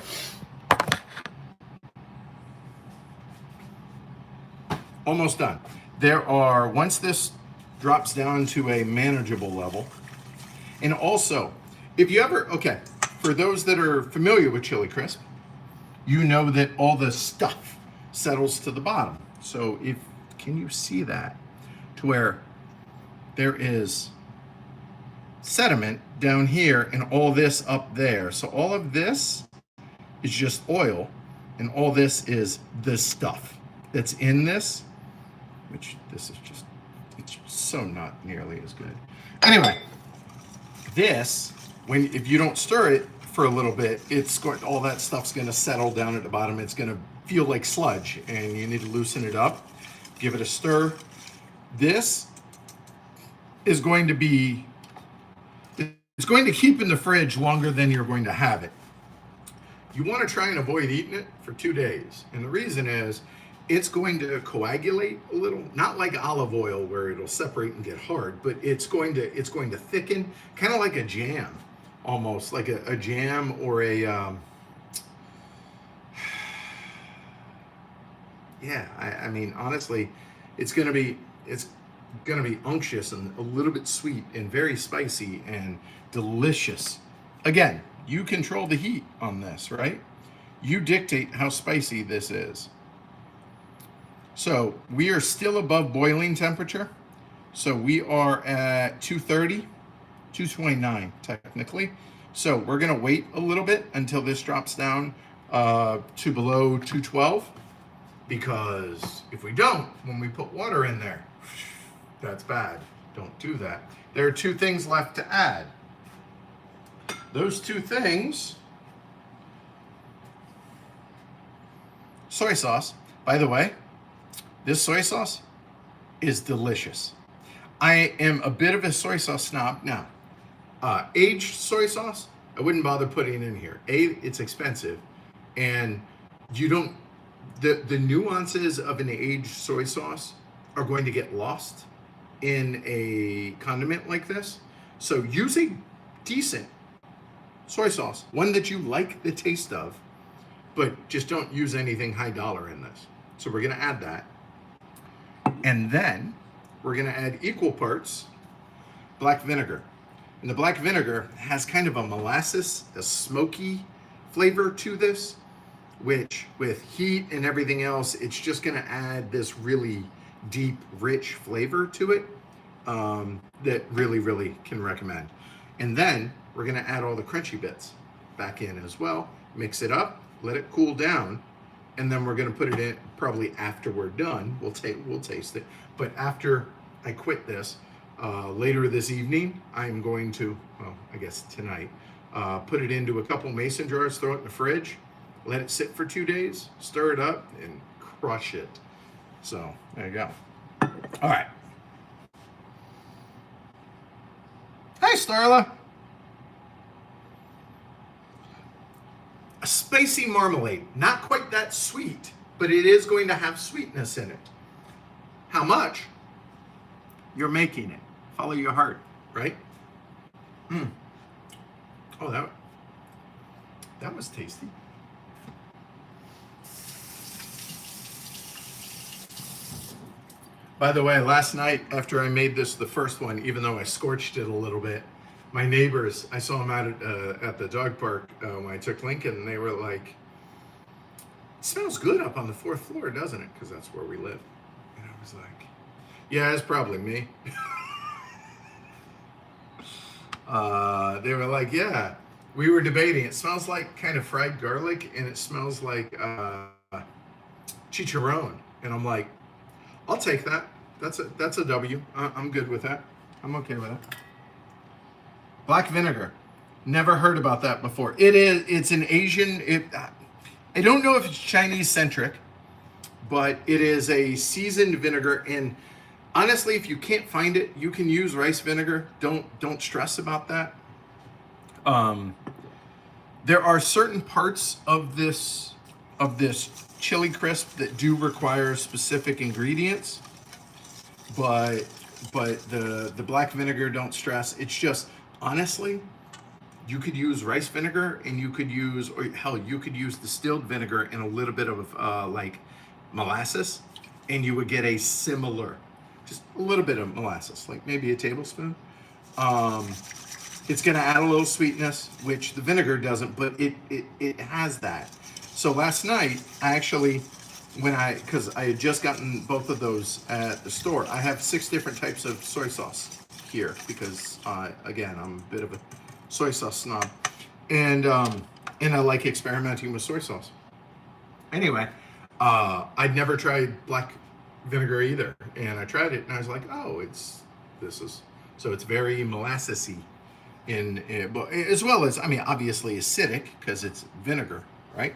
Almost done. Once this drops down to a manageable level, and also, if you ever, okay, for those that are familiar with Chili Crisp, you know that all the stuff settles to the bottom. So can you see that? To where there is sediment down here and all this up there. So all of this is just oil, and all this is the stuff that's in this, which this is just, it's so not nearly as good. Anyway, this, if you don't stir it for a little bit, all that stuff's gonna settle down at the bottom. It's gonna feel like sludge, and you need to loosen it up. Give it a stir. This is going to be, it's going to keep in the fridge longer than you're going to have it. You want to try and avoid eating it for 2 days, and the reason is it's going to coagulate a little, not like olive oil where it'll separate and get hard, but it's going to thicken, kind of like a jam, almost like a jam or a yeah. I mean, honestly, it's gonna be unctuous and a little bit sweet and very spicy and delicious. Again, you control the heat on this, right? You dictate how spicy this is. So we are still above boiling temperature. So we are at 230, 229 technically. So we're gonna wait a little bit until this drops down to below 212, because if we don't, when we put water in there, that's bad. Don't do that. There are 2 things left to add. Those 2 things, soy sauce. By the way, this soy sauce is delicious. I am a bit of a soy sauce snob. Now, aged soy sauce, I wouldn't bother putting in here. It's expensive, and you don't, the nuances of an aged soy sauce are going to get lost in a condiment like this. So use a decent soy sauce, one that you like the taste of, but just don't use anything high dollar in this. So we're gonna add that. And then we're gonna add equal parts black vinegar. And the black vinegar has kind of a molasses, a smoky flavor to this, which with heat and everything else, it's just gonna add this really deep, rich flavor to it that really, really can recommend. And then we're gonna add all the crunchy bits back in as well, mix it up, let it cool down, and then we're gonna put it in probably after we're done. We'll taste it. But after I quit this, later this evening, I'm going to, well, I guess tonight, put it into a couple mason jars, throw it in the fridge, let it sit for 2 days, stir it up, and crush it. So there you go. All right. Hi, Starla. A spicy marmalade. Not quite that sweet, but it is going to have sweetness in it. How much? You're making it. Follow your heart, right? Oh, that was tasty. By the way, last night after I made this, the first one, even though I scorched it a little bit, my neighbors, I saw them out at the dog park when I took Lincoln, and they were like, "It smells good up on the 4th floor, doesn't it?" Because that's where we live. And I was like, "Yeah, it's probably me." They were like, "Yeah." We were debating. It smells like kind of fried garlic, and it smells like chicharron. And I'm like, I'll take that. That's a W. I'm good with that. I'm okay with it. Black vinegar. Never heard about that before. It's an Asian. I don't know if it's Chinese centric, but it is a seasoned vinegar. And honestly, if you can't find it, you can use rice vinegar. Don't stress about that. There are certain parts of this chili crisp that do require specific ingredients, but the black vinegar, don't stress. It's just, honestly, you could use rice vinegar, and you could use, or hell, you could use distilled vinegar and a little bit of like molasses, and you would get a similar, just a little bit of molasses, like maybe a tablespoon. It's going to add a little sweetness, which the vinegar doesn't, but it has that. So last night, I actually, because I had just gotten both of those at the store, I have 6 different types of soy sauce here because, again, I'm a bit of a soy sauce snob, and I like experimenting with soy sauce. Anyway, I'd never tried black vinegar either, and I tried it, and I was like, oh, so it's very molassesy. As well as, I mean, obviously acidic because it's vinegar, right?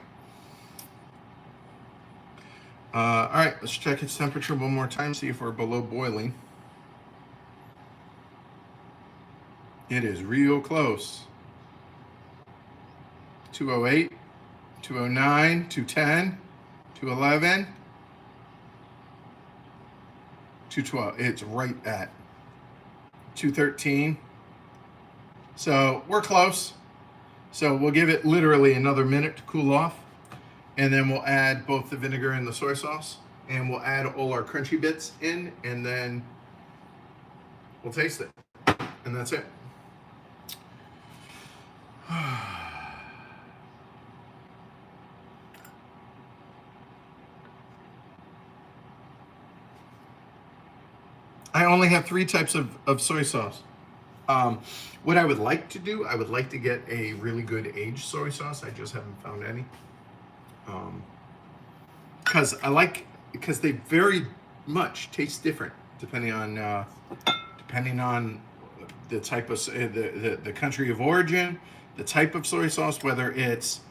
All right, let's check its temperature one more time, see if we're below boiling. It is real close. 208, 209, 210, 211, 212. It's right at 213. So we're close. So we'll give it literally another minute to cool off. And then we'll add both the vinegar and the soy sauce. And we'll add all our crunchy bits in. And then we'll taste it. And that's it. I only have 3 types of soy sauce. What I would like to do, I would like to get a really good aged soy sauce. I just haven't found any. Because they very much taste different depending on the type of the country of origin, the type of soy sauce, whether it's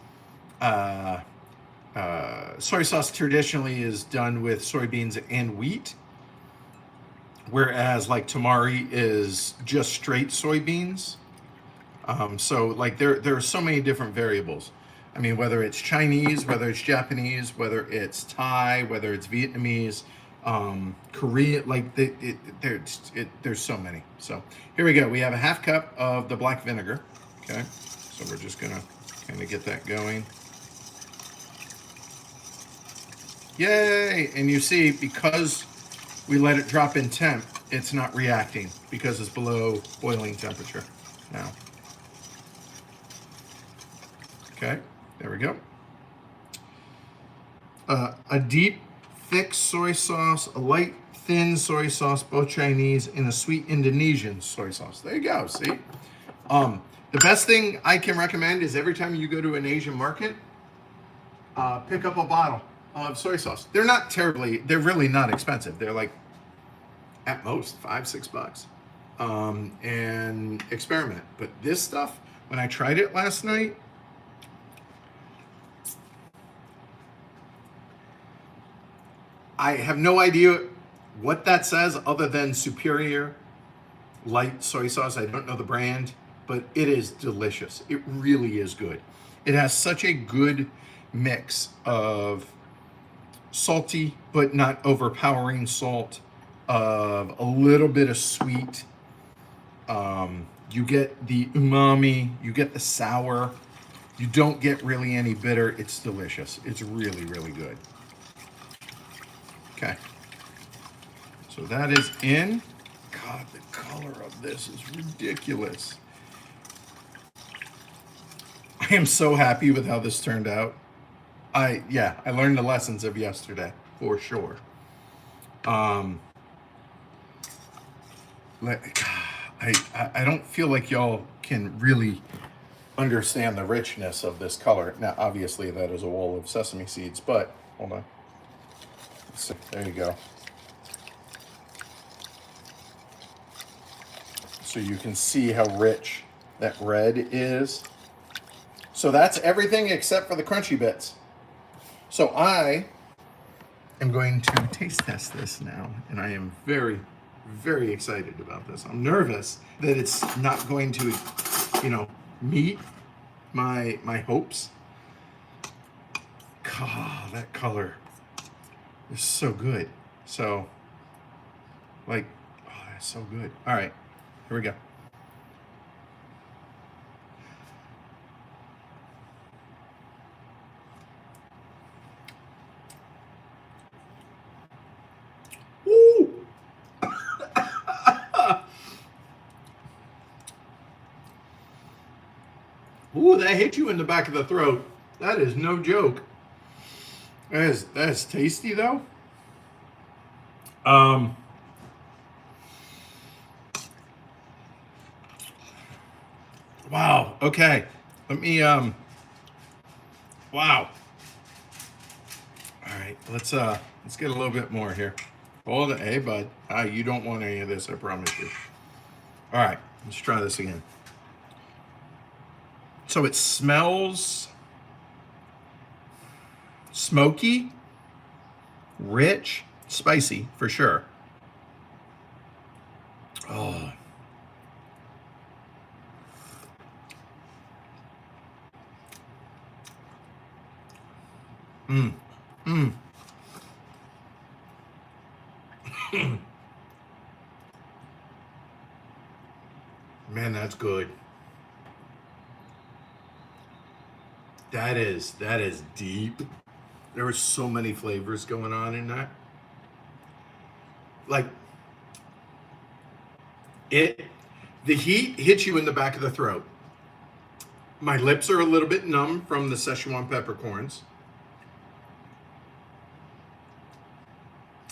soy sauce traditionally is done with soybeans and wheat, whereas like tamari is just straight soybeans. So like there are so many different variables. I mean, whether it's Chinese, whether it's Japanese, whether it's Thai, whether it's Vietnamese, Korea, like there's so many. So here we go. We have a 1/2 cup of the black vinegar. Okay, so we're just gonna kind of get that going. Yay! And you see, because we let it drop in temp, it's not reacting because it's below boiling temperature now. Okay, there we go. A deep, thick soy sauce, a light, thin soy sauce, both Chinese, and a sweet Indonesian soy sauce. There you go, see? The best thing I can recommend is every time you go to an Asian market, pick up a bottle of soy sauce. They're really not expensive. They're like, at most, $5-6. And experiment. But this stuff, when I tried it last night, I have no idea what that says other than superior light soy sauce. I don't know the brand, but it is delicious. It really is good. It has such a good mix of salty but not overpowering salt, of a little bit of sweet. You get the umami, you get the sour. You don't get really any bitter. It's delicious. It's really, really good. Okay. So that is in. God, the color of this is ridiculous. I am so happy with how this turned out. I learned the lessons of yesterday for sure. I don't feel like y'all can really understand the richness of this color. Now, obviously, that is a wall of sesame seeds, but hold on. So, there you go. So you can see how rich that red is. So that's everything except for the crunchy bits. So I am going to taste test this now, and I am very, very excited about this. I'm nervous that it's not going to, meet my hopes. God, that color is so good. So, that's so good. All right, here we go. Ooh, that hit you in the back of the throat. That is no joke. That is tasty though. Wow. Okay. Let me wow. All right. Let's get a little bit more here. Hold it. Hey bud. You don't want any of this, I promise you. All right. Let's try this again. So it smells smoky, rich, spicy for sure. Oh. Man, that's good. That is deep. There were so many flavors going on in that. Like the heat hits you in the back of the throat. My lips are a little bit numb from the Szechuan peppercorns.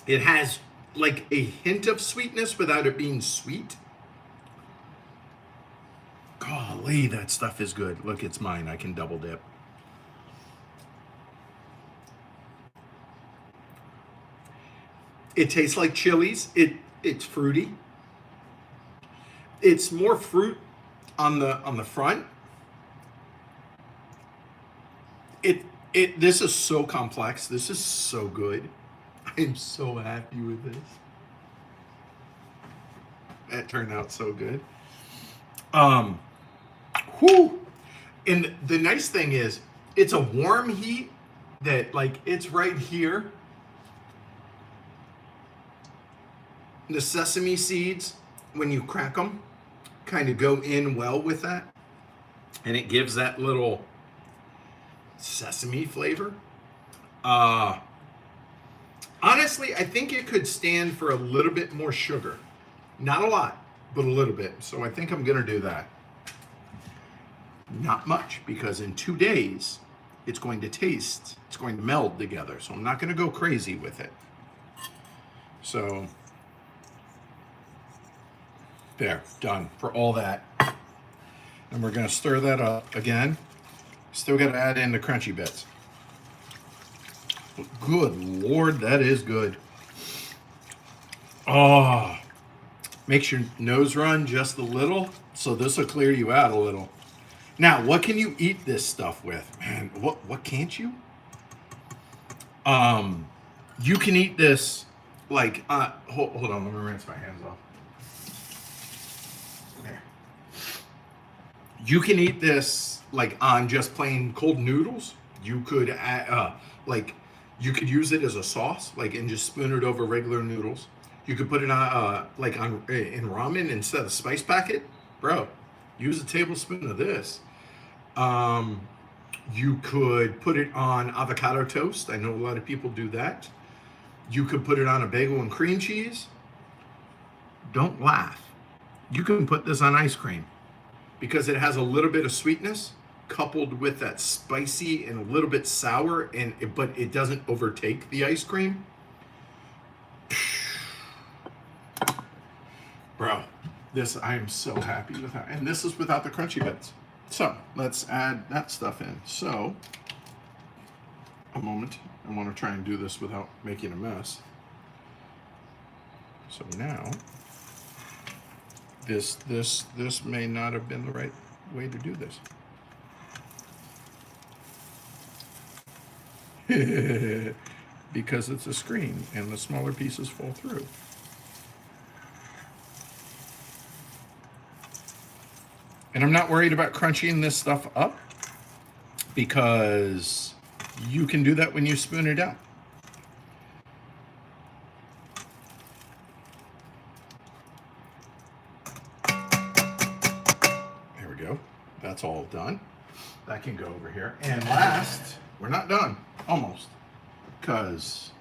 It has like a hint of sweetness without it being sweet. Golly, that stuff is good. Look, it's mine. I can double dip. It tastes like chilies. It's fruity. It's more fruit on the front. This is so complex. This is so good. I'm so happy with this. That turned out so good. Whew. And the nice thing is, it's a warm heat that it's right here. The sesame seeds, when you crack them, kind of go in well with that. And it gives that little sesame flavor. Honestly, I think it could stand for a little bit more sugar. Not a lot, but a little bit. So I think I'm gonna do that. Not much, because in 2 days, it's going to meld together. So I'm not gonna go crazy with it. So, there, done for all that. And we're gonna stir that up again. Still gotta add in the crunchy bits. Good Lord, that is good. Oh, makes your nose run just a little, so this will clear you out a little. Now, what can you eat this stuff with? Man, what can't you? You can eat this like, hold on, let me rinse my hands off. There. You can eat this like on just plain cold noodles. You could add, like, you could use it as a sauce, like, and just spoon it over regular noodles. You could put it on, like, on in ramen instead of spice packet, bro. Use a tablespoon of this. You could put it on avocado toast. I know a lot of people do that. You could put it on a bagel and cream cheese. Don't laugh. You can put this on ice cream because it has a little bit of sweetness coupled with that spicy and a little bit sour, but it doesn't overtake the ice cream. Bro, this, I am so happy with that. And this is without the crunchy bits. So let's add that stuff in. So, a moment. I want to try and do this without making a mess. So now, this may not have been the right way to do this. Because it's a screen and the smaller pieces fall through. And I'm not worried about crunching this stuff up because you can do that when you spoon it out. There we go. That's all done. That can go over here. And last, we're not done, almost, because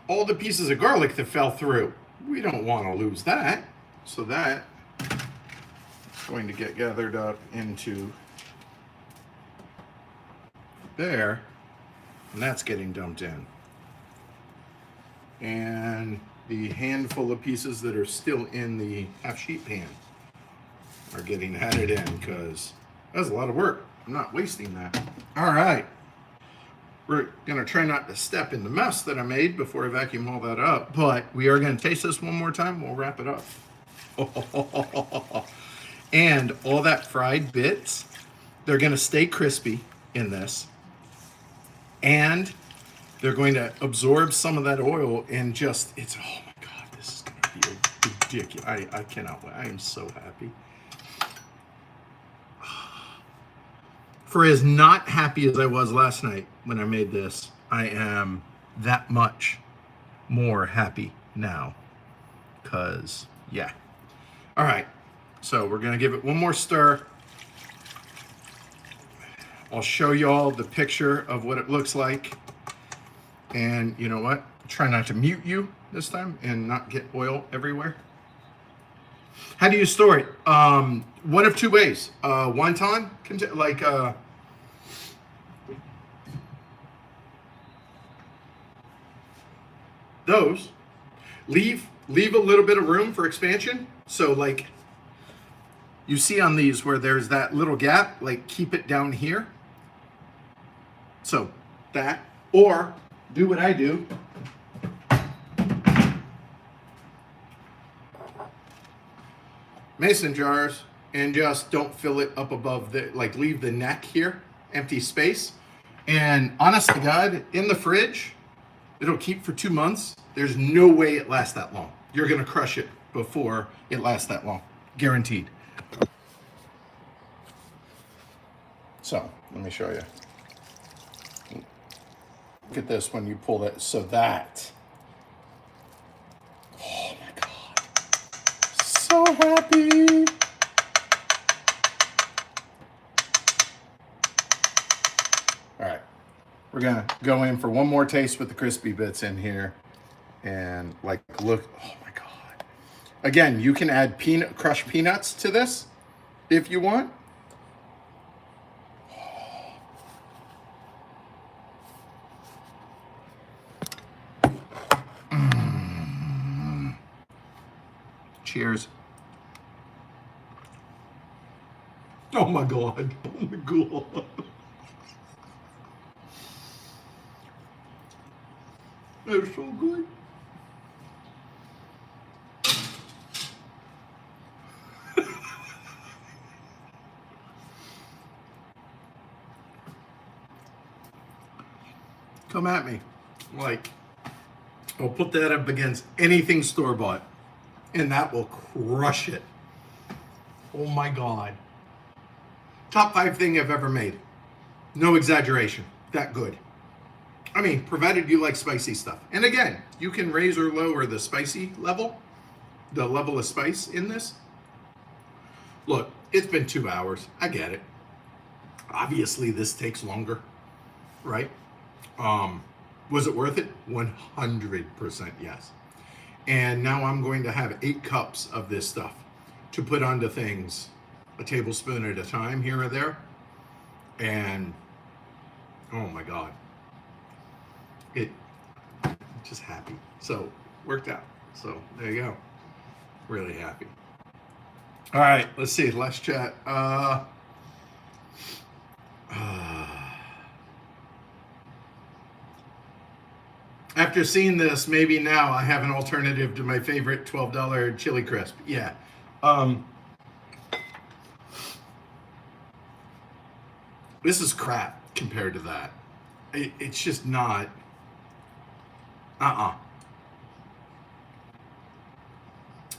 all the pieces of garlic that fell through, we don't want to lose that. So that is going to get gathered up into there, and that's getting dumped in. And the handful of pieces that are still in the half sheet pan are getting added in because that's a lot of work. I'm not wasting that. All right. We're gonna try not to step in the mess that I made before I vacuum all that up, but we are gonna taste this one more time. We'll wrap it up. And all that fried bits, they're gonna stay crispy in this. And they're going to absorb some of that oil and just, it's, oh my God, this is going to be ridiculous. I cannot wait. I am so happy. For as not happy as I was last night when I made this, I am that much more happy now. Because, yeah. All right. So we're going to give it one more stir. I'll show you all the picture of what it looks like. And you know what? Try not to mute you this time and not get oil everywhere. How do you store it? One of two ways. Wonton, like those. Leave a little bit of room for expansion. So like you see on these where there's that little gap, like keep it down here. So that, or do what I do. Mason jars, and just don't fill it up above the, like leave the neck here, empty space. And honest to God, in the fridge, it'll keep for 2 months. There's no way it lasts that long. You're gonna crush it before it lasts that long, guaranteed. So, let me show you. Look at this when you pull that, so that. Oh my God. So happy. All right, we're gonna go in for one more taste with the crispy bits in here. And like, look, oh my God. Again, you can add crushed peanuts to this if you want. Cheers. Oh my God. Oh my God. They're so good. Come at me. Like, I'll put that up against anything store-bought, and that will crush it. Oh my God. Top 5 thing I've ever made. No exaggeration. That good. I mean, provided you like spicy stuff. And again, you can raise or lower the spicy level, the level of spice in this. Look, it's been 2 hours. I get it. Obviously, this takes longer, right? Was it worth it? 100% yes. And now I'm going to have 8 cups of this stuff to put onto things, a tablespoon at a time here or there. And oh my God, just happy. So worked out. So there you go. Really happy. All right, let's see. Let's chat. After seeing this, maybe now I have an alternative to my favorite $12 chili crisp. Yeah. This is crap compared to that. It's just not.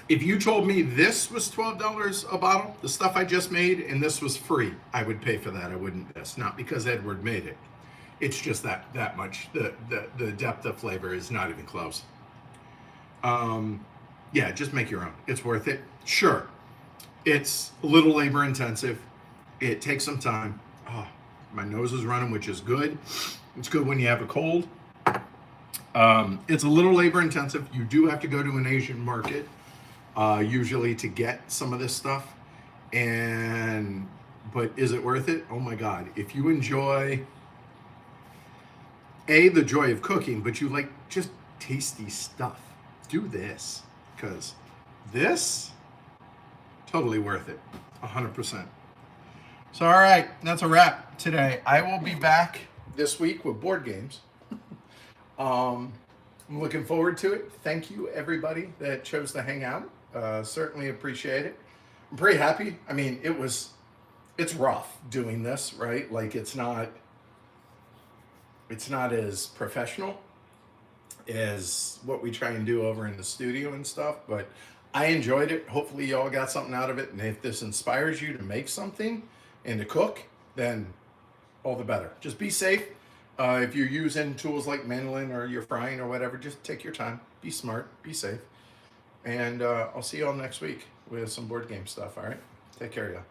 If you told me this was $12 a bottle, the stuff I just made, and this was free, I would pay for that. I wouldn't miss. Not because Edward made it. It's just that much. The depth of flavor is not even close. Yeah, just make your own. It's worth it. Sure. It's a little labor intensive. It takes some time. Oh, my nose is running, which is good. It's good when you have a cold. It's a little labor intensive. You do have to go to an Asian market, usually to get some of this stuff. But is it worth it? Oh my God. If you enjoy the joy of cooking, but you like just tasty stuff, do this, because this, totally worth it, 100%. So, all right, that's a wrap today. I will be back this week with board games. I'm looking forward to it. Thank you, everybody that chose to hang out. Certainly appreciate it. I'm pretty happy. I mean, it's rough doing this, right? Like, it's not as professional as what we try and do over in the studio and stuff, but I enjoyed it. Hopefully y'all got something out of it. And if this inspires you to make something and to cook, then all the better. Just be safe. If you're using tools like mandolin or you're frying or whatever, just take your time. Be smart. Be safe. And I'll see you all next week with some board game stuff. All right? Take care, y'all.